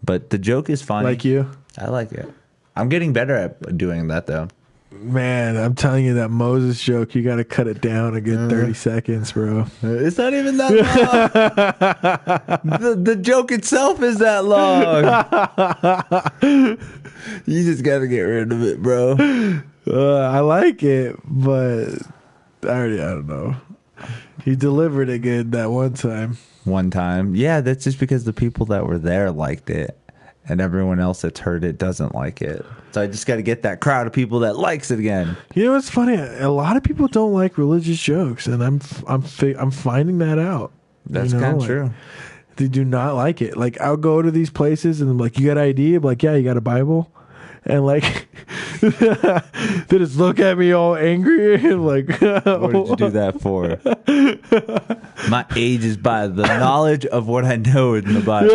But the joke is funny. Like you? I like it. I'm getting better at doing that though. Man, I'm telling you, that Moses joke, you got to cut it down a good 30 seconds, bro. It's not even that long. the joke itself is that long. You just got to get rid of it, bro. I like it, but I don't know. He delivered it good that one time. One time. Yeah, that's just because the people that were there liked it. And everyone else that's heard it doesn't like it. So I just got to get that crowd of people that likes it again. You know what's funny? A lot of people don't like religious jokes, and I'm finding that out. That's kind of true. They do not like it. Like, I'll go to these places and I'm like, you got an ID? I'm like, yeah, you got a Bible? And like, they just look at me all angry and like, what did you do that for? My age is by the knowledge of what I know in the Bible.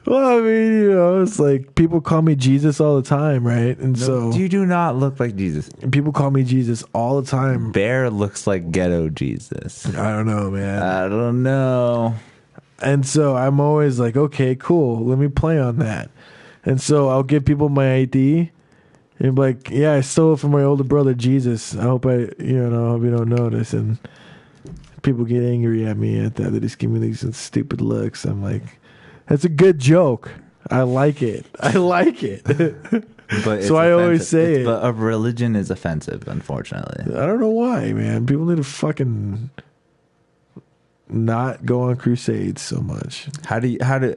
Well, I mean, you know, it's like people call me Jesus all the time, right? And so you do not look like Jesus. People call me Jesus all the time. Bear looks like ghetto Jesus. I don't know, man. I don't know. And so I'm always like, okay, cool. Let me play on that. And so I'll give people my ID and be like, yeah, I stole it from my older brother, Jesus. I hope I hope you don't notice. And people get angry at me at that. They just give me these stupid looks. I'm like, that's a good joke. I like it. I like it. But so I always say it. But a religion is offensive, unfortunately. I don't know why, man. People need to fucking not go on crusades so much. How do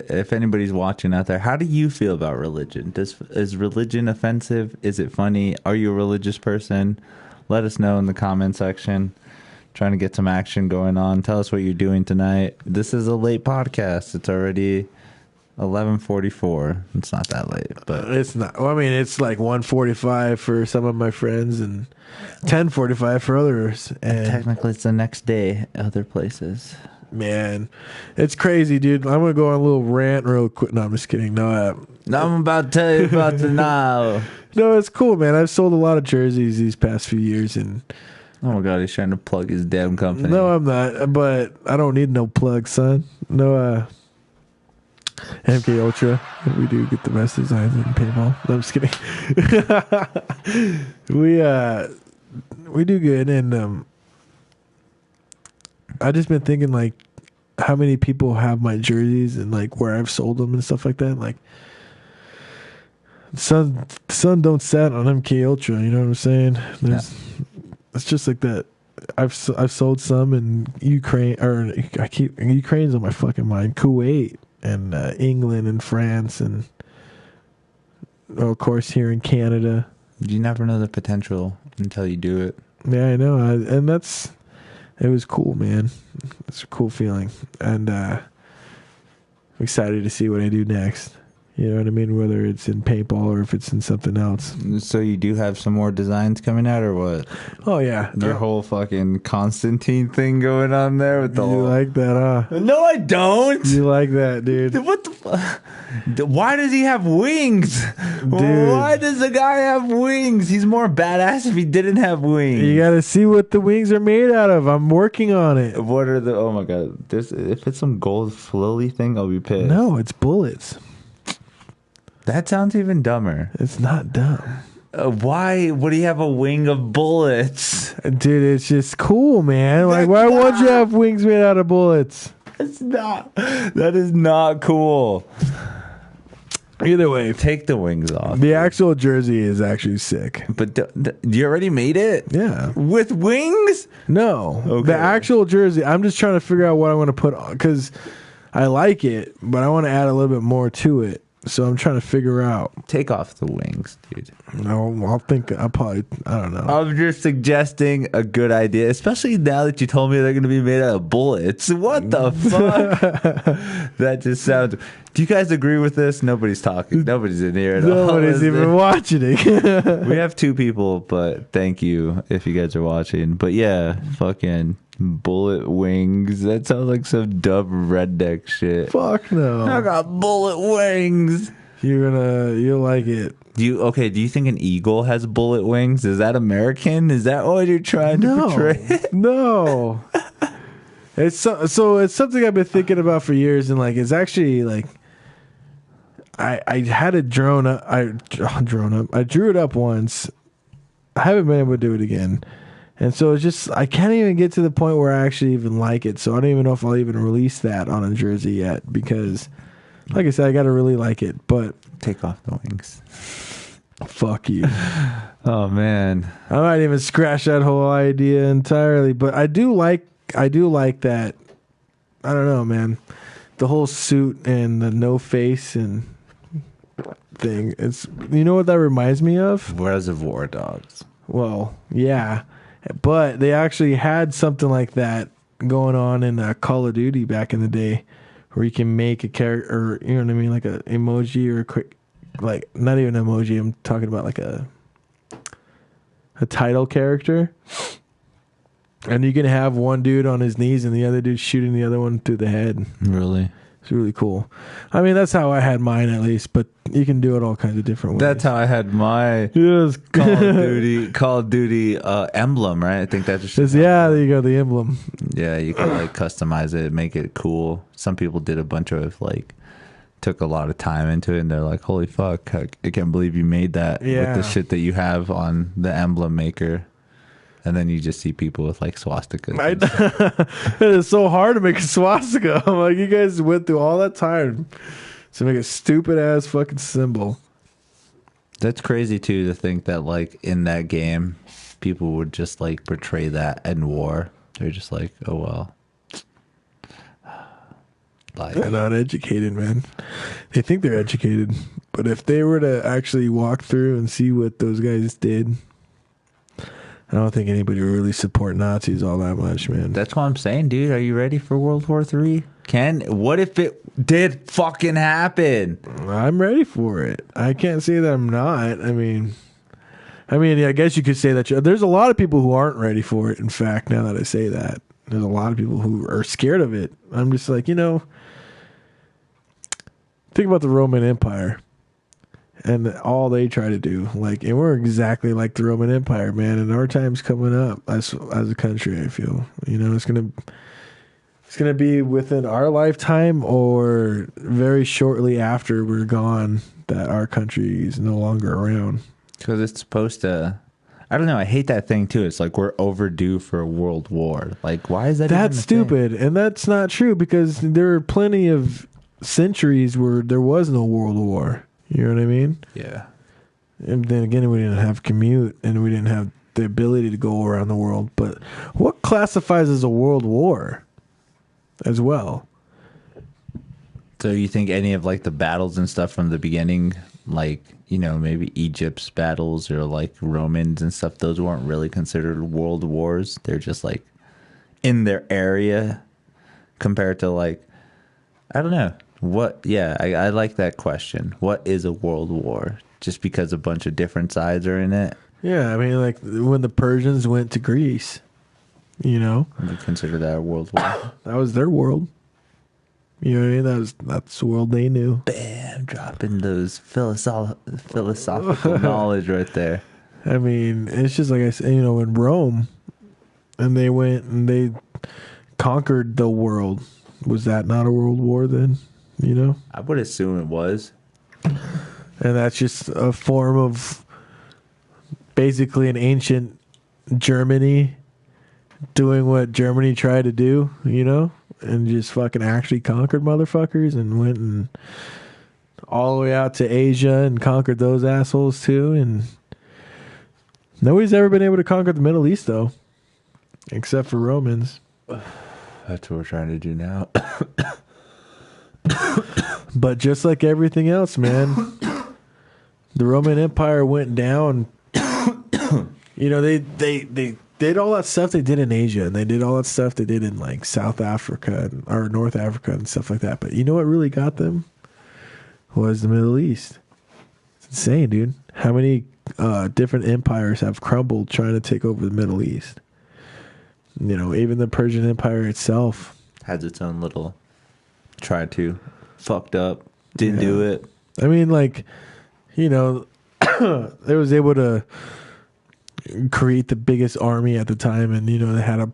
if anybody's watching out there, how do you feel about religion? Is religion offensive? Is it funny? Are you a religious person? Let us know in the comment section. Trying to get some action going on. Tell us what you're doing tonight. This is a late podcast. It's already 11:44. It's not that late, but it's not. Well, I mean, it's like 1:45 for some of my friends and 10:45 for others. And technically, it's the next day. Other places, man, it's crazy, dude. I'm gonna go on a little rant real quick. No, I'm just kidding. No, I'm about to tell you about the now. No, it's cool, man. I've sold a lot of jerseys these past few years, and oh my god, he's trying to plug his damn company. No, I'm not. But I don't need no plug, son. No, MK Ultra. We do get the best designs in paintball. No, I'm just kidding. We do good, and I just been thinking like how many people have my jerseys and like where I've sold them and stuff like that. Like, sun don't set on MK Ultra. You know what I'm saying? It's just like that. I've sold some in Ukraine, or Ukraine's on my fucking mind. Kuwait and England and France, and of course here in Canada. You never know the potential until you do it. Yeah, I know, and it was cool, man. It's a cool feeling, and I'm excited to see what I do next. You know what I mean? Whether it's in paintball or if it's in something else. So you do have some more designs coming out, or what? Oh yeah, Your whole fucking Constantine thing going on there with the you whole... like that, huh? No, I don't. You like that, dude? What the fuck? Why does he have wings? Dude. Why does the guy have wings? He's more badass if he didn't have wings. You gotta see what the wings are made out of. I'm working on it. What are the... Oh my god. This, if it's some gold flowy thing, I'll be pissed. No, it's bullets. That sounds even dumber. It's not dumb. Why would he have a wing of bullets? Dude, it's just cool, man. Like, why would you have wings made out of bullets? It's not. That is not cool. Either way, Take the wings off. the actual jersey is actually sick. But you already made it? Yeah. With wings? No. Okay. The actual jersey, I'm just trying to figure out what I want to put on because I like it, but I want to add a little bit more to it. So I'm trying to figure out. Take off the wings, dude. No, I'll probably, I don't know. I'm just suggesting a good idea, especially now that you told me they're going to be made out of bullets. What the fuck? That just sounds... Do you guys agree with this? Nobody's talking. Nobody's in here at all. Nobody's even watching it. We have 2 people, but thank you if you guys are watching. But yeah, fucking bullet wings. That sounds like some dumb redneck shit. Fuck no. I got bullet wings. You'll like it. Do you think an eagle has bullet wings? Is that American? Is that what you're trying to portray? No. It's something I've been thinking about for years, and like it's actually like I had it drawn up. I drew it up once. I haven't been able to do it again. And so it's just, I can't even get to the point where I actually even like it. So I don't even know if I'll even release that on a jersey yet because, like I said, I got to really like it. But Take off the wings. fuck you. Oh, man. I might even scratch that whole idea entirely. But I do like that. I don't know, man. The whole suit and the no face and thing. It's, you know what that reminds me of? Reservoir Dogs. Well, yeah. But they actually had something like that going on in Call of Duty back in the day where you can make a character, or, you know what I mean, like an emoji or a quick, like, not even an emoji, I'm talking about like a title character. And you can have one dude on his knees and the other dude shooting the other one through the head. Really? It's really cool. I mean, that's how I had mine at least, but you can do it all kinds of different ways. That's how I had my Yes. Call of Duty emblem, right? I think that's just... Yeah, there you go, the emblem. Yeah, you can like customize it, make it cool. Some people did a bunch of like, took a lot of time into it, and they're like, holy fuck, I can't believe you made that with the shit that you have on the emblem maker. And then you just see people with like swastikas. It is so hard to make a swastika. I'm like, you guys went through all that time to make a stupid ass fucking symbol. That's crazy too, to think that like in that game, people would just like portray that in war. They're just like, oh well. Like, They're not educated, man. They think they're educated. But if they were to actually walk through and see what those guys did, I don't think anybody would really support Nazis all that much, man. that's what I'm saying, dude. Are you ready for World War III? What if it did fucking happen? I'm ready for it. I can't say that I'm not. I mean, I guess you could say that. There's a lot of people who aren't ready for it. In fact, now that I say that, there's a lot of people who are scared of it. I'm just like, think about the Roman Empire and all they try to do. Like, and we're exactly like the Roman Empire, man. And our time's coming up as a country. I feel, it's gonna be within our lifetime or very shortly after we're gone that our country is no longer around. Because it's supposed to... I don't know. I hate that thing too. It's like we're overdue for a world war. Like, why is that? That's stupid, and that's not true because there are plenty of centuries where there was no world war. You know what I mean? Yeah. And then again, we didn't have commute, and we didn't have the ability to go around the world. But what classifies as a world war as well? So you think any of like the battles and stuff from the beginning, like, maybe Egypt's battles or like Romans and stuff, those weren't really considered world wars. They're just like in their area compared to like, I don't know. What? Yeah, I like that question. What is a world war? Just because a bunch of different sides are in it? Yeah, I mean, like when the Persians went to Greece, you know, You consider that a world war? that was their world. You know what I mean? That's the world they knew. Bam, dropping those philosophical knowledge right there. I mean, it's just like I said, you know, in Rome, and they went and they conquered the world. Was that not a world war then? You know? I would assume it was. And that's just a form of basically an ancient Germany doing what Germany tried to do, you know? And just fucking actually conquered motherfuckers and went and all the way out to Asia and conquered those assholes too. And nobody's ever been able to conquer the Middle East though, except for Romans. That's what we're trying to do now. But just like everything else, man, the Roman Empire went down. You know, they did all that stuff they did in Asia, and they did all that stuff they did in like South Africa or North Africa and stuff like that. But you know what really got them was the Middle East. It's insane, dude. How many different empires have crumbled trying to take over the Middle East? You know, even the Persian Empire itself has its own little tried to fucked up, didn't do it. I mean, like, you know, they was able to create the biggest army at the time, and you know they had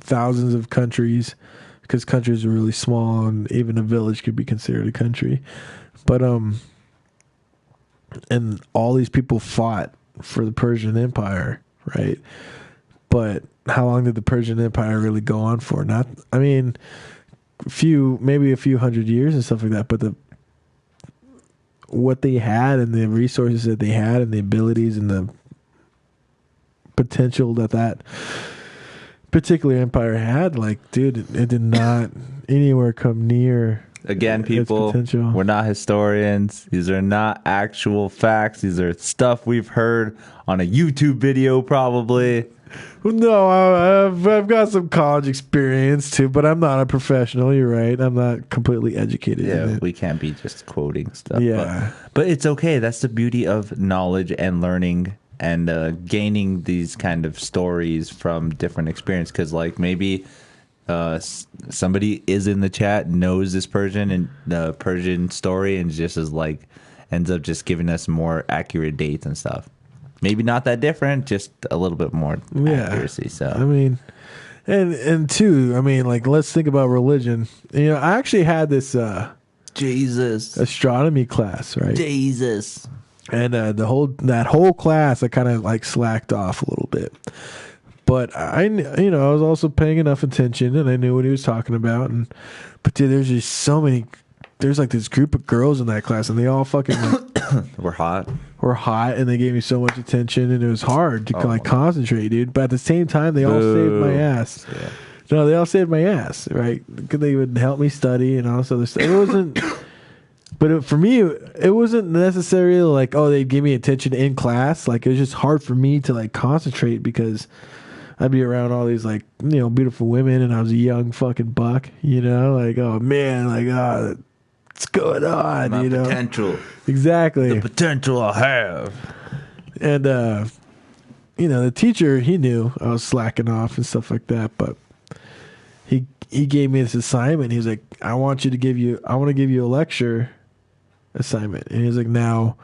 thousands of countries because countries are really small, and even a village could be considered a country. But and all these people fought for the Persian Empire, right? But how long did the Persian Empire really go on for? Not, I mean, maybe a few hundred years and stuff like that. But what they had and the resources that they had and the abilities and the potential that particular empire had, like, dude, it did not anywhere come near. Again, people, we're not historians. These are not actual facts. These are stuff we've heard on a YouTube video, probably. No, I've got some college experience too, but I'm not a professional. You're right. I'm not completely educated. Yeah, we can't be just quoting stuff. Yeah, but it's okay. That's the beauty of knowledge and learning and gaining these kind of stories from different experience. Because, like, maybe somebody is in the chat, knows this Persian and the Persian story, and just is like ends up just giving us more accurate dates and stuff. Maybe not that different, just a little bit more accuracy. So I mean, and two, I mean, like, let's think about religion. You know, I actually had this Jesus astronomy class, right? Jesus, and that whole class, I kind of like slacked off a little bit. But I was also paying enough attention, and I knew what he was talking about. But dude, there's just so many. There's like this group of girls in that class, and they all fucking like, were hot, and they gave me so much attention, and it was hard to concentrate, dude. But at the same time, they all saved my ass. Yeah. No, they all saved my ass, right? Because they would help me study and all this other stuff. It wasn't, but for me, it wasn't necessarily like, oh, they'd give me attention in class. Like, it was just hard for me to like concentrate because I'd be around all these, like, you know, beautiful women, and I was a young fucking buck, you know, like, oh man, like, oh, what's going on? My you know, potential, exactly, the potential I have. And you know, the teacher, he knew I was slacking off and stuff like that, but he gave me this assignment. He was like, I want to give you a lecture assignment, and he was like, now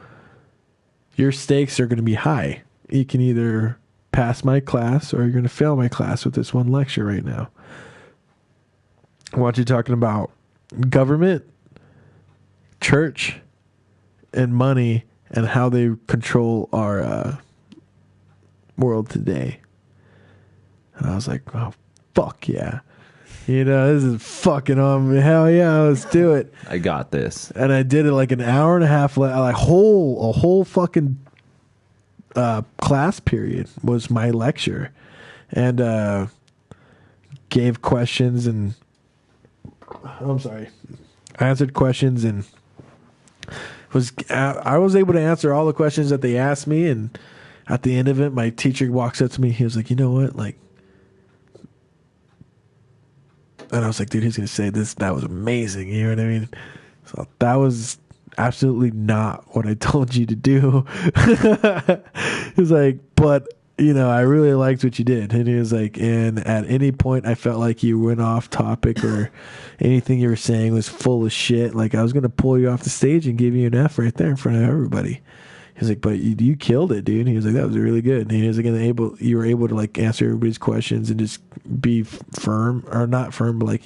your stakes are going to be high. You can either pass my class or you're going to fail my class with this one lecture right now. I want you talking about government, church, and money, and how they control our world today. And I was like, oh, fuck yeah. You know, this is fucking on me. Hell yeah, let's do it. I got this. And I did it like an hour and a half, like a whole fucking class period was my lecture. And gave questions and I answered questions, and I was able to answer all the questions that they asked me. And at the end of it, my teacher walks up to me. He was like, you know what? Like, and I was like, dude, he's going to say this. That was amazing. You know what I mean? So that was absolutely not what I told you to do. He's like, but I really liked what you did. And he was like, and at any point I felt like you went off topic or anything you were saying was full of shit. Like I was going to pull you off the stage and give you an F right there in front of everybody. He's like, but you killed it, dude. He was like, that was really good. And he was like, you were able to like answer everybody's questions and just be firm, or not firm, but like,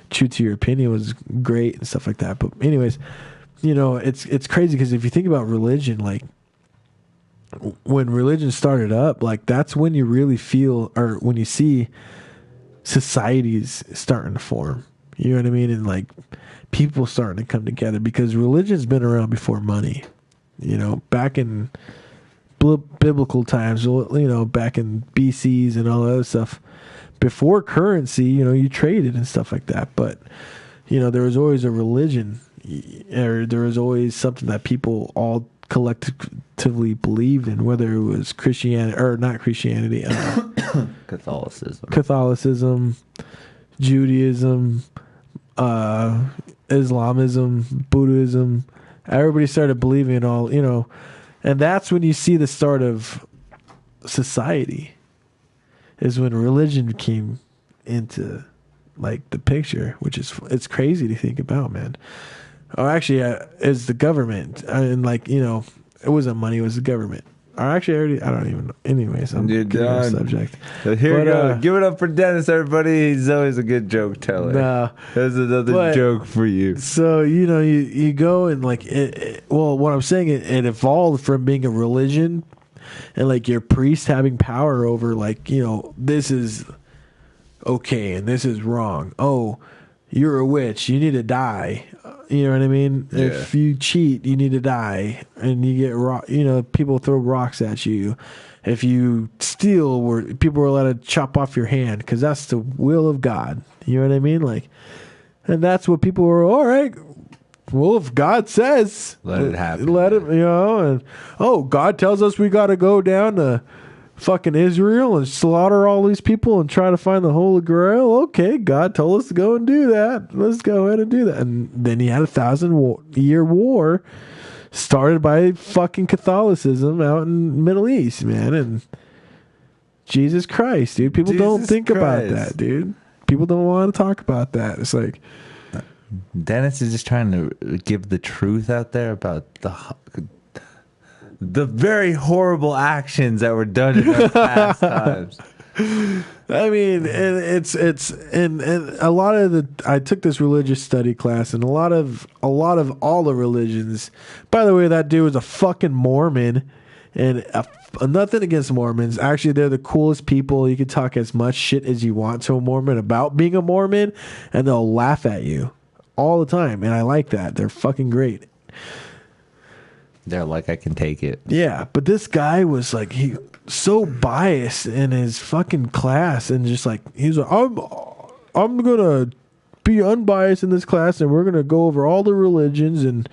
true to your opinion was great and stuff like that. But anyways, it's crazy because if you think about religion, like when religion started up, like that's when you really feel, or when you see societies starting to form. You know what I mean? And like people starting to come together, because religion's been around before money. Back in biblical times, back in BCs and all that other stuff, before currency, you traded and stuff like that. But, there was always a religion, or there was always something that people all collectively believed in, whether it was Christianity or not Christianity, Catholicism, Judaism, Islamism, Buddhism. Everybody started believing in all, and that's when you see the start of society, is when religion came into like the picture, which is, it's crazy to think about, man. Or actually, is the government, and like, it wasn't money, it was the government. Or actually, I don't even know. Anyways, I'm getting off subject. So here we go. Give it up for Dennis, everybody. He's always a good joke teller. No. There's another joke for you. So, you go and like, well, what I'm saying, it evolved from being a religion and like your priest having power over like, this is okay and this is wrong. Oh, you're a witch. You need to die. You know what I mean? Yeah. If you cheat, you need to die, and you get people throw rocks at you. If you steal, people were allowed to chop off your hand because that's the will of God. You know what I mean? Like, and that's what people were. All right, well, if God says, let it happen. Let it, and God tells us we got to go down to fucking Israel and slaughter all these people and try to find the Holy Grail. Okay, God told us to go and do that. Let's go ahead and do that. And then he had 1,000-year war started by fucking Catholicism out in the Middle East, man. And Jesus Christ, dude. People don't think about that, dude. People don't want to talk about that. It's like, Dennis is just trying to give the truth out there about the very horrible actions that were done in our past times. I mean, and a lot of I took this religious study class, and a lot of all the religions. By the way, that dude was a fucking Mormon, and nothing against Mormons. Actually, they're the coolest people. You can talk as much shit as you want to a Mormon about being a Mormon, and they'll laugh at you all the time. And I like that. They're fucking great. They're like, I can take it. Yeah, but this guy was like, he so biased in his fucking class, and just like, he's like, I'm gonna be unbiased in this class, and we're gonna go over all the religions, and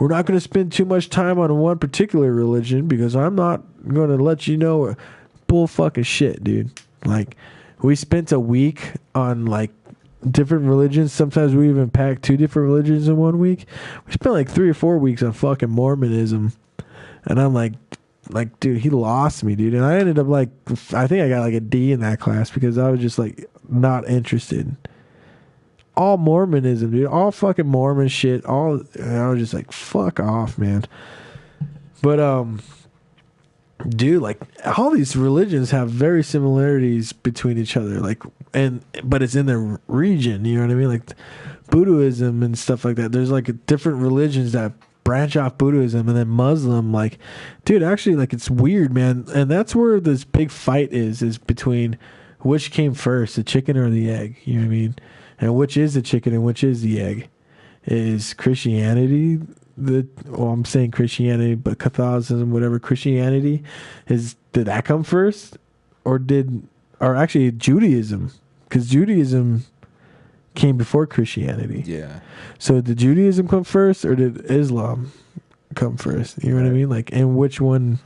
we're not gonna spend too much time on one particular religion because I'm not gonna let you know. Bull fucking shit, dude. Like, we spent a week on like different religions. Sometimes we even packed 2 different religions in 1 week. We spent like 3 or 4 weeks on fucking Mormonism, and I'm like, dude, he lost me, dude. And I ended up like, I think I got like a D in that class because I was just like not interested. All Mormonism, dude. All fucking Mormon shit. And I was just like, fuck off, man. But dude, like, all these religions have very similarities between each other, like, but it's in the region, you know what I mean? Like Buddhism and stuff like that. There's like different religions that branch off Buddhism, and then Muslim, like, dude, actually, like, it's weird, man. And that's where this big fight is between which came first, the chicken or the egg, you know what I mean? And which is the chicken and which is the egg? Is Christianity I'm saying Christianity, but Catholicism, whatever, Christianity did that come first, or actually Judaism, because Judaism came before Christianity. Yeah. So did Judaism come first, or did Islam come first? You know what I mean? Like, and which one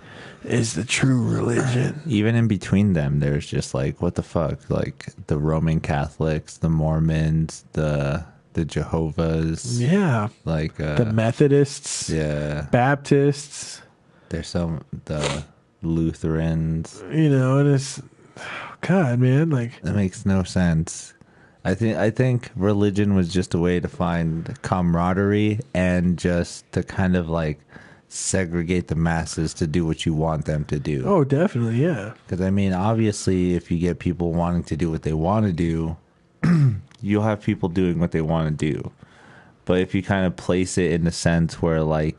is the true religion? Even in between them, there's just like, what the fuck? Like the Roman Catholics, the Mormons, the the Jehovah's. Yeah. Like the Methodists. Yeah. Baptists. There's the Lutherans. You know, and it's God, man, like that makes no sense. I think religion was just a way to find camaraderie and just to kind of like segregate the masses to do what you want them to do. Oh, definitely, yeah. Because I mean, obviously, if you get people wanting to do what they want to do, you'll have people doing what they want to do. But if you kind of place it in the sense where like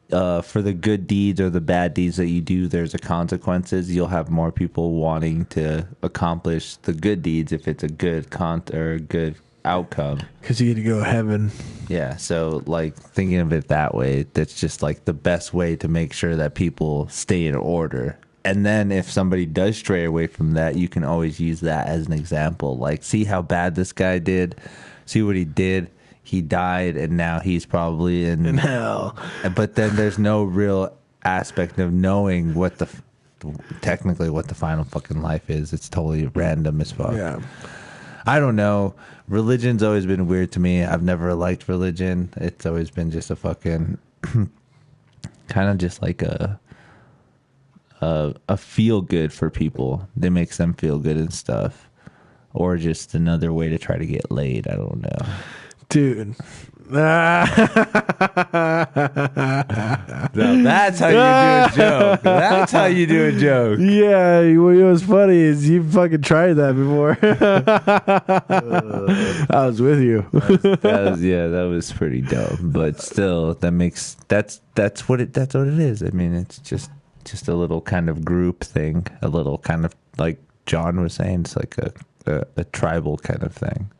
for the good deeds or the bad deeds that you do, there's a consequences. You'll have more people wanting to accomplish the good deeds if it's a good or a good outcome. Because you get to go to heaven. Yeah, so like thinking of it that way, that's just like the best way to make sure that people stay in order. And then if somebody does stray away from that, you can always use that as an example. Like, see how bad this guy did? See what he did? He died, and now he's probably in hell. But then there's no real aspect of knowing what technically what the final fucking life is. It's totally random as fuck. Yeah. I don't know. Religion's always been weird to me. I've never liked religion. It's always been just a fucking kind of just like a feel good for people. It makes them feel good and stuff. Or just another way to try to get laid. I don't know. Dude. Now that's how you do a joke. That's how you do a joke. Yeah, what was funny is you fucking tried that before. I was with you. That was pretty dumb. But still, that's what it is. I mean, it's just a little kind of group thing, a little kind of like John was saying. It's like a tribal kind of thing.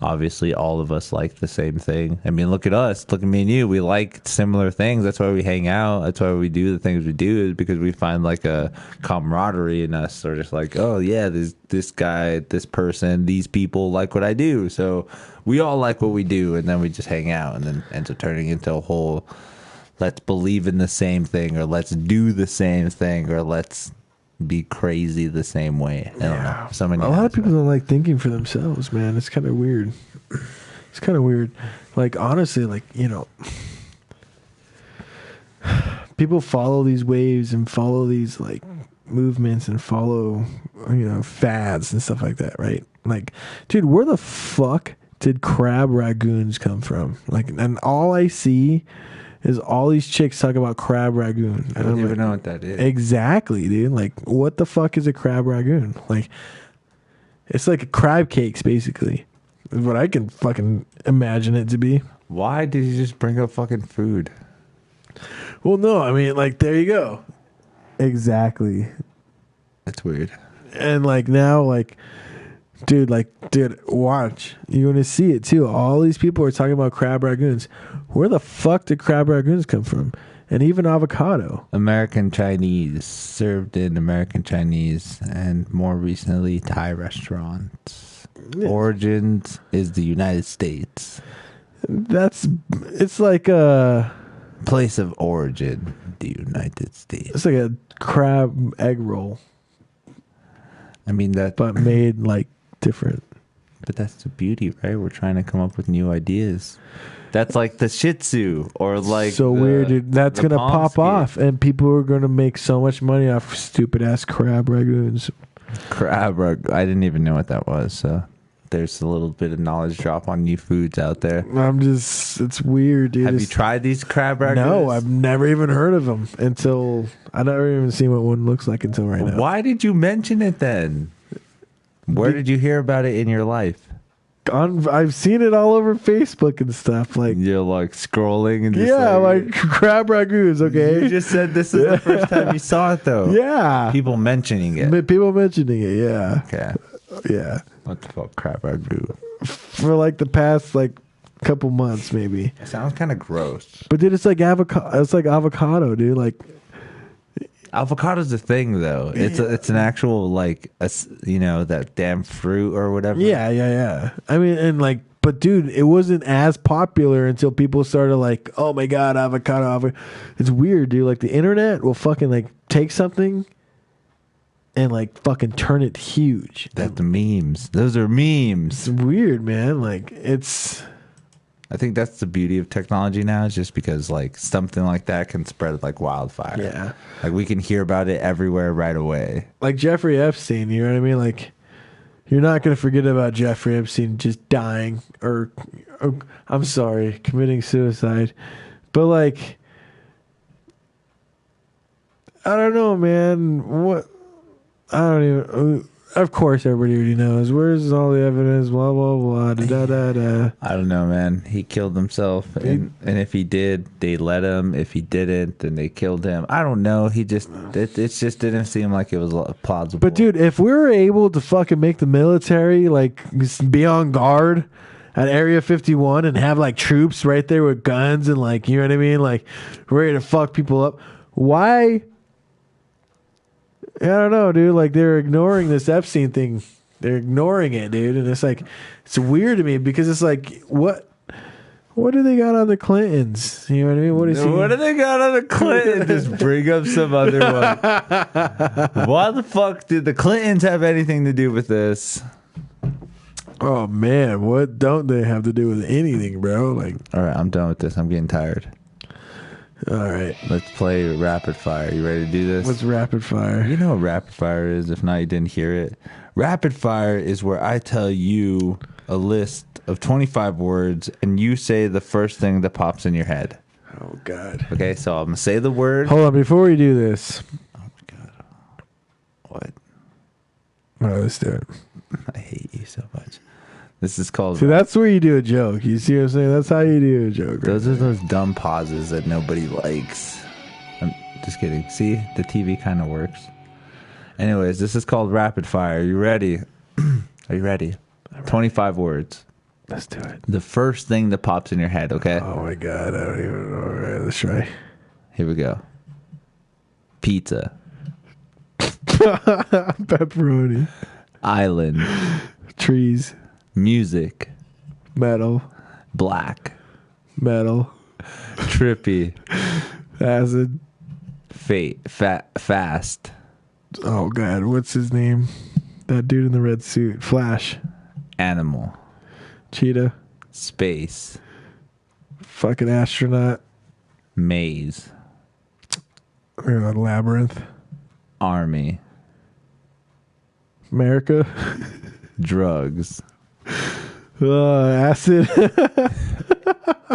Obviously, all of us like the same thing. I mean, look at us. Look at me and you. We like similar things. That's why we hang out. That's why we do the things we do, is because we find like a camaraderie in us. Or just like, oh, yeah, this guy, this person, these people like what I do. So we all like what we do. And then we just hang out. And then ends up turning into a whole, let's believe in the same thing. Or let's do the same thing. Or let's be crazy the same way. I don't know. So many a lot of people don't like thinking for themselves, man. It's kind of weird. It's kind of weird. Like, honestly, like, you know, people follow these waves and follow these like movements and follow, you know, fads and stuff like that, right? Like, dude, where the fuck did crab ragoons come from? Like, and all I see is all these chicks talk about crab ragoon. I don't even know what that is. Exactly, dude. Like, what the fuck is a crab ragoon? Like, it's like crab cakes, basically. Is what I can fucking imagine it to be. Why did you just bring up fucking food? Well, no, I mean, like, there you go. Exactly. That's weird. And, like, now, like, dude, watch. You're going to see it, too. All these people are talking about crab ragoons. Where the fuck did crab ragoons come from? And even avocado. American Chinese. Served in American Chinese and more recently Thai restaurants. Yeah. Origins is the United States. It's like a... Place of origin, the United States. It's like a crab egg roll. I mean that... But made, like, different. But that's the beauty, right? We're trying to come up with new ideas. That's like the Shih Tzu, or like so weird, dude. That's gonna pop off, and people are gonna make so much money off stupid ass crab ragoons. I didn't even know what that was. So there's a little bit of knowledge drop on new foods out there. It's weird, dude. Have you tried these crab ragoons? No, I've never even heard of them until I never even seen what one looks like until right now. Why did you mention it then? Where did you hear about it in your life? I've seen it all over Facebook and stuff. Like, you're like scrolling and just like crab ragoons. Okay, you just said this is the first time you saw it, though. Yeah, people mentioning it. People mentioning it. Yeah. Okay. Yeah. What the fuck, crab ragoon? For like the past like couple months, maybe. It sounds kind of gross. But dude, it's like avocado. It's like avocado, dude. Like. Avocado's a thing, though. It's an actual, like, that damn fruit or whatever. Yeah. I mean, and like, but dude, it wasn't as popular until people started like, oh my god, avocado. It's weird, dude. Like, the internet will fucking like take something and like fucking turn it huge. That's the memes. Those are memes. It's weird, man. Like it's. I think that's the beauty of technology now, is just because like something like that can spread like wildfire. Yeah. Like we can hear about it everywhere right away. Like Jeffrey Epstein, you know what I mean? Like you're not going to forget about Jeffrey Epstein just dying or I'm sorry, committing suicide. But like I don't know, man. What I don't even. Of course, everybody already knows. Where's all the evidence? Blah blah blah. Da da da. I don't know, man. He killed himself, and if he did, they let him. If he didn't, then they killed him. I don't know. It just didn't seem like it was plausible. But dude, if we were able to fucking make the military like be on guard at Area 51 and have like troops right there with guns and like, you know what I mean, like ready to fuck people up, why? I don't know, dude. Like they're ignoring this Epstein thing. They're ignoring it, dude. And it's like, it's weird to me because it's like, what do they got on the Clintons? You know what I mean? What do they got on the Clintons? Just bring up some other one. Why the fuck did the Clintons have anything to do with this? Oh man, what don't they have to do with anything, bro? Like, all right, I'm done with this. I'm getting tired. All right. Let's play rapid fire. You ready to do this? What's rapid fire? You know what rapid fire is. If not, you didn't hear it. Rapid fire is where I tell you a list of 25 words and you say the first thing that pops in your head. Oh, God. Okay, so I'm going to say the word. Hold on. Before we do this. Oh, my God. What? All right, let's do it. I hate you so much. This is called... See, that's where you do a joke. You see what I'm saying? That's how you do a joke. Those are those dumb pauses that nobody likes. I'm just kidding. See? The TV kind of works. Anyways, this is called rapid fire. Are you ready? Are you ready? 25 words. Let's do it. The first thing that pops in your head, okay? Oh, my God. I don't even know. All right, let's try. Here we go. Pizza. Pepperoni. Island. Trees. Music. Metal. Black. Metal. Trippy. Acid. Fast. Oh, God. What's his name? That dude in the red suit. Flash. Animal. Cheetah. Space. Fucking astronaut. Maze. Labyrinth. Army. America. Drugs. Acid.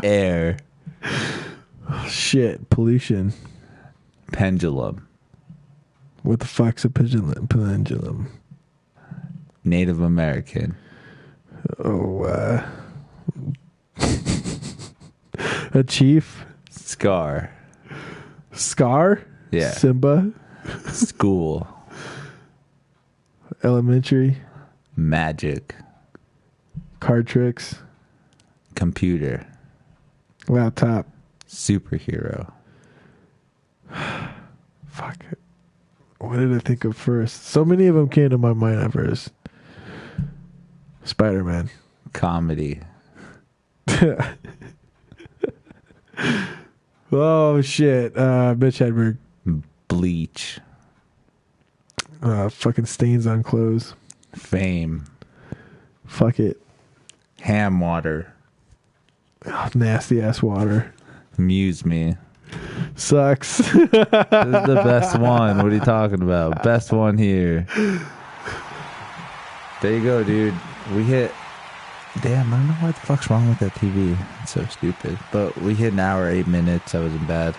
Air. Shit. Pollution. Pendulum. What the fuck's a pendulum? Native American. Oh, a chief. Scar. Scar. Yeah. Simba. School. Elementary. Magic. Card tricks. Computer. Laptop. Superhero. Fuck. What did I think of first? So many of them came to my mind at first. Spider-Man. Comedy. Oh, shit. Mitch Hedberg. Bleach. Fucking stains on clothes. Fame. Fuck it. Ham water. Oh, nasty ass water. MuseMe. Sucks. This is the best one. What are you talking about? Best one here. There you go, dude. We hit... Damn, I don't know what the fuck's wrong with that TV. It's so stupid. But we hit an hour, 8 minutes. That wasn't bad.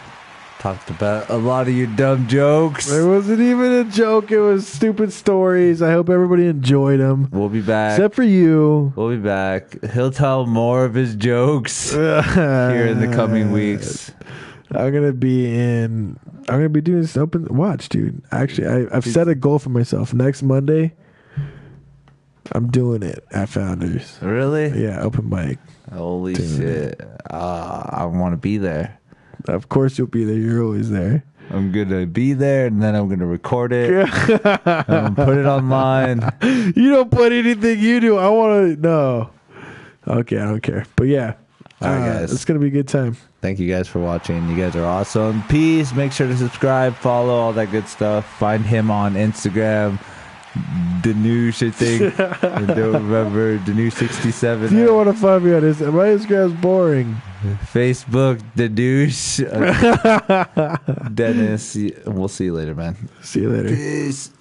Talked about a lot of your dumb jokes. It wasn't even a joke. It was stupid stories. I hope everybody enjoyed them. We'll be back. Except for you. We'll be back. He'll tell more of his jokes here in the coming weeks. I'm gonna be doing this open watch, dude. Actually, I've set a goal for myself. Next Monday, I'm doing it at Founders. Really? Yeah, open mic. Holy shit. I want to be there. Of course you'll be there. You're always there. I'm going to be there, and then I'm going to record it. And I'm going to put it online. You don't put anything you do. I want to... No. Okay, I don't care. But yeah. All right, guys. It's going to be a good time. Thank you guys for watching. You guys are awesome. Peace. Make sure to subscribe, follow, all that good stuff. Find him on Instagram. Danush, I think. I don't remember. Danush67. You don't want to find me on Instagram. My Instagram's boring. Facebook, Danush. Dennis. We'll see you later, man. See you later. Peace.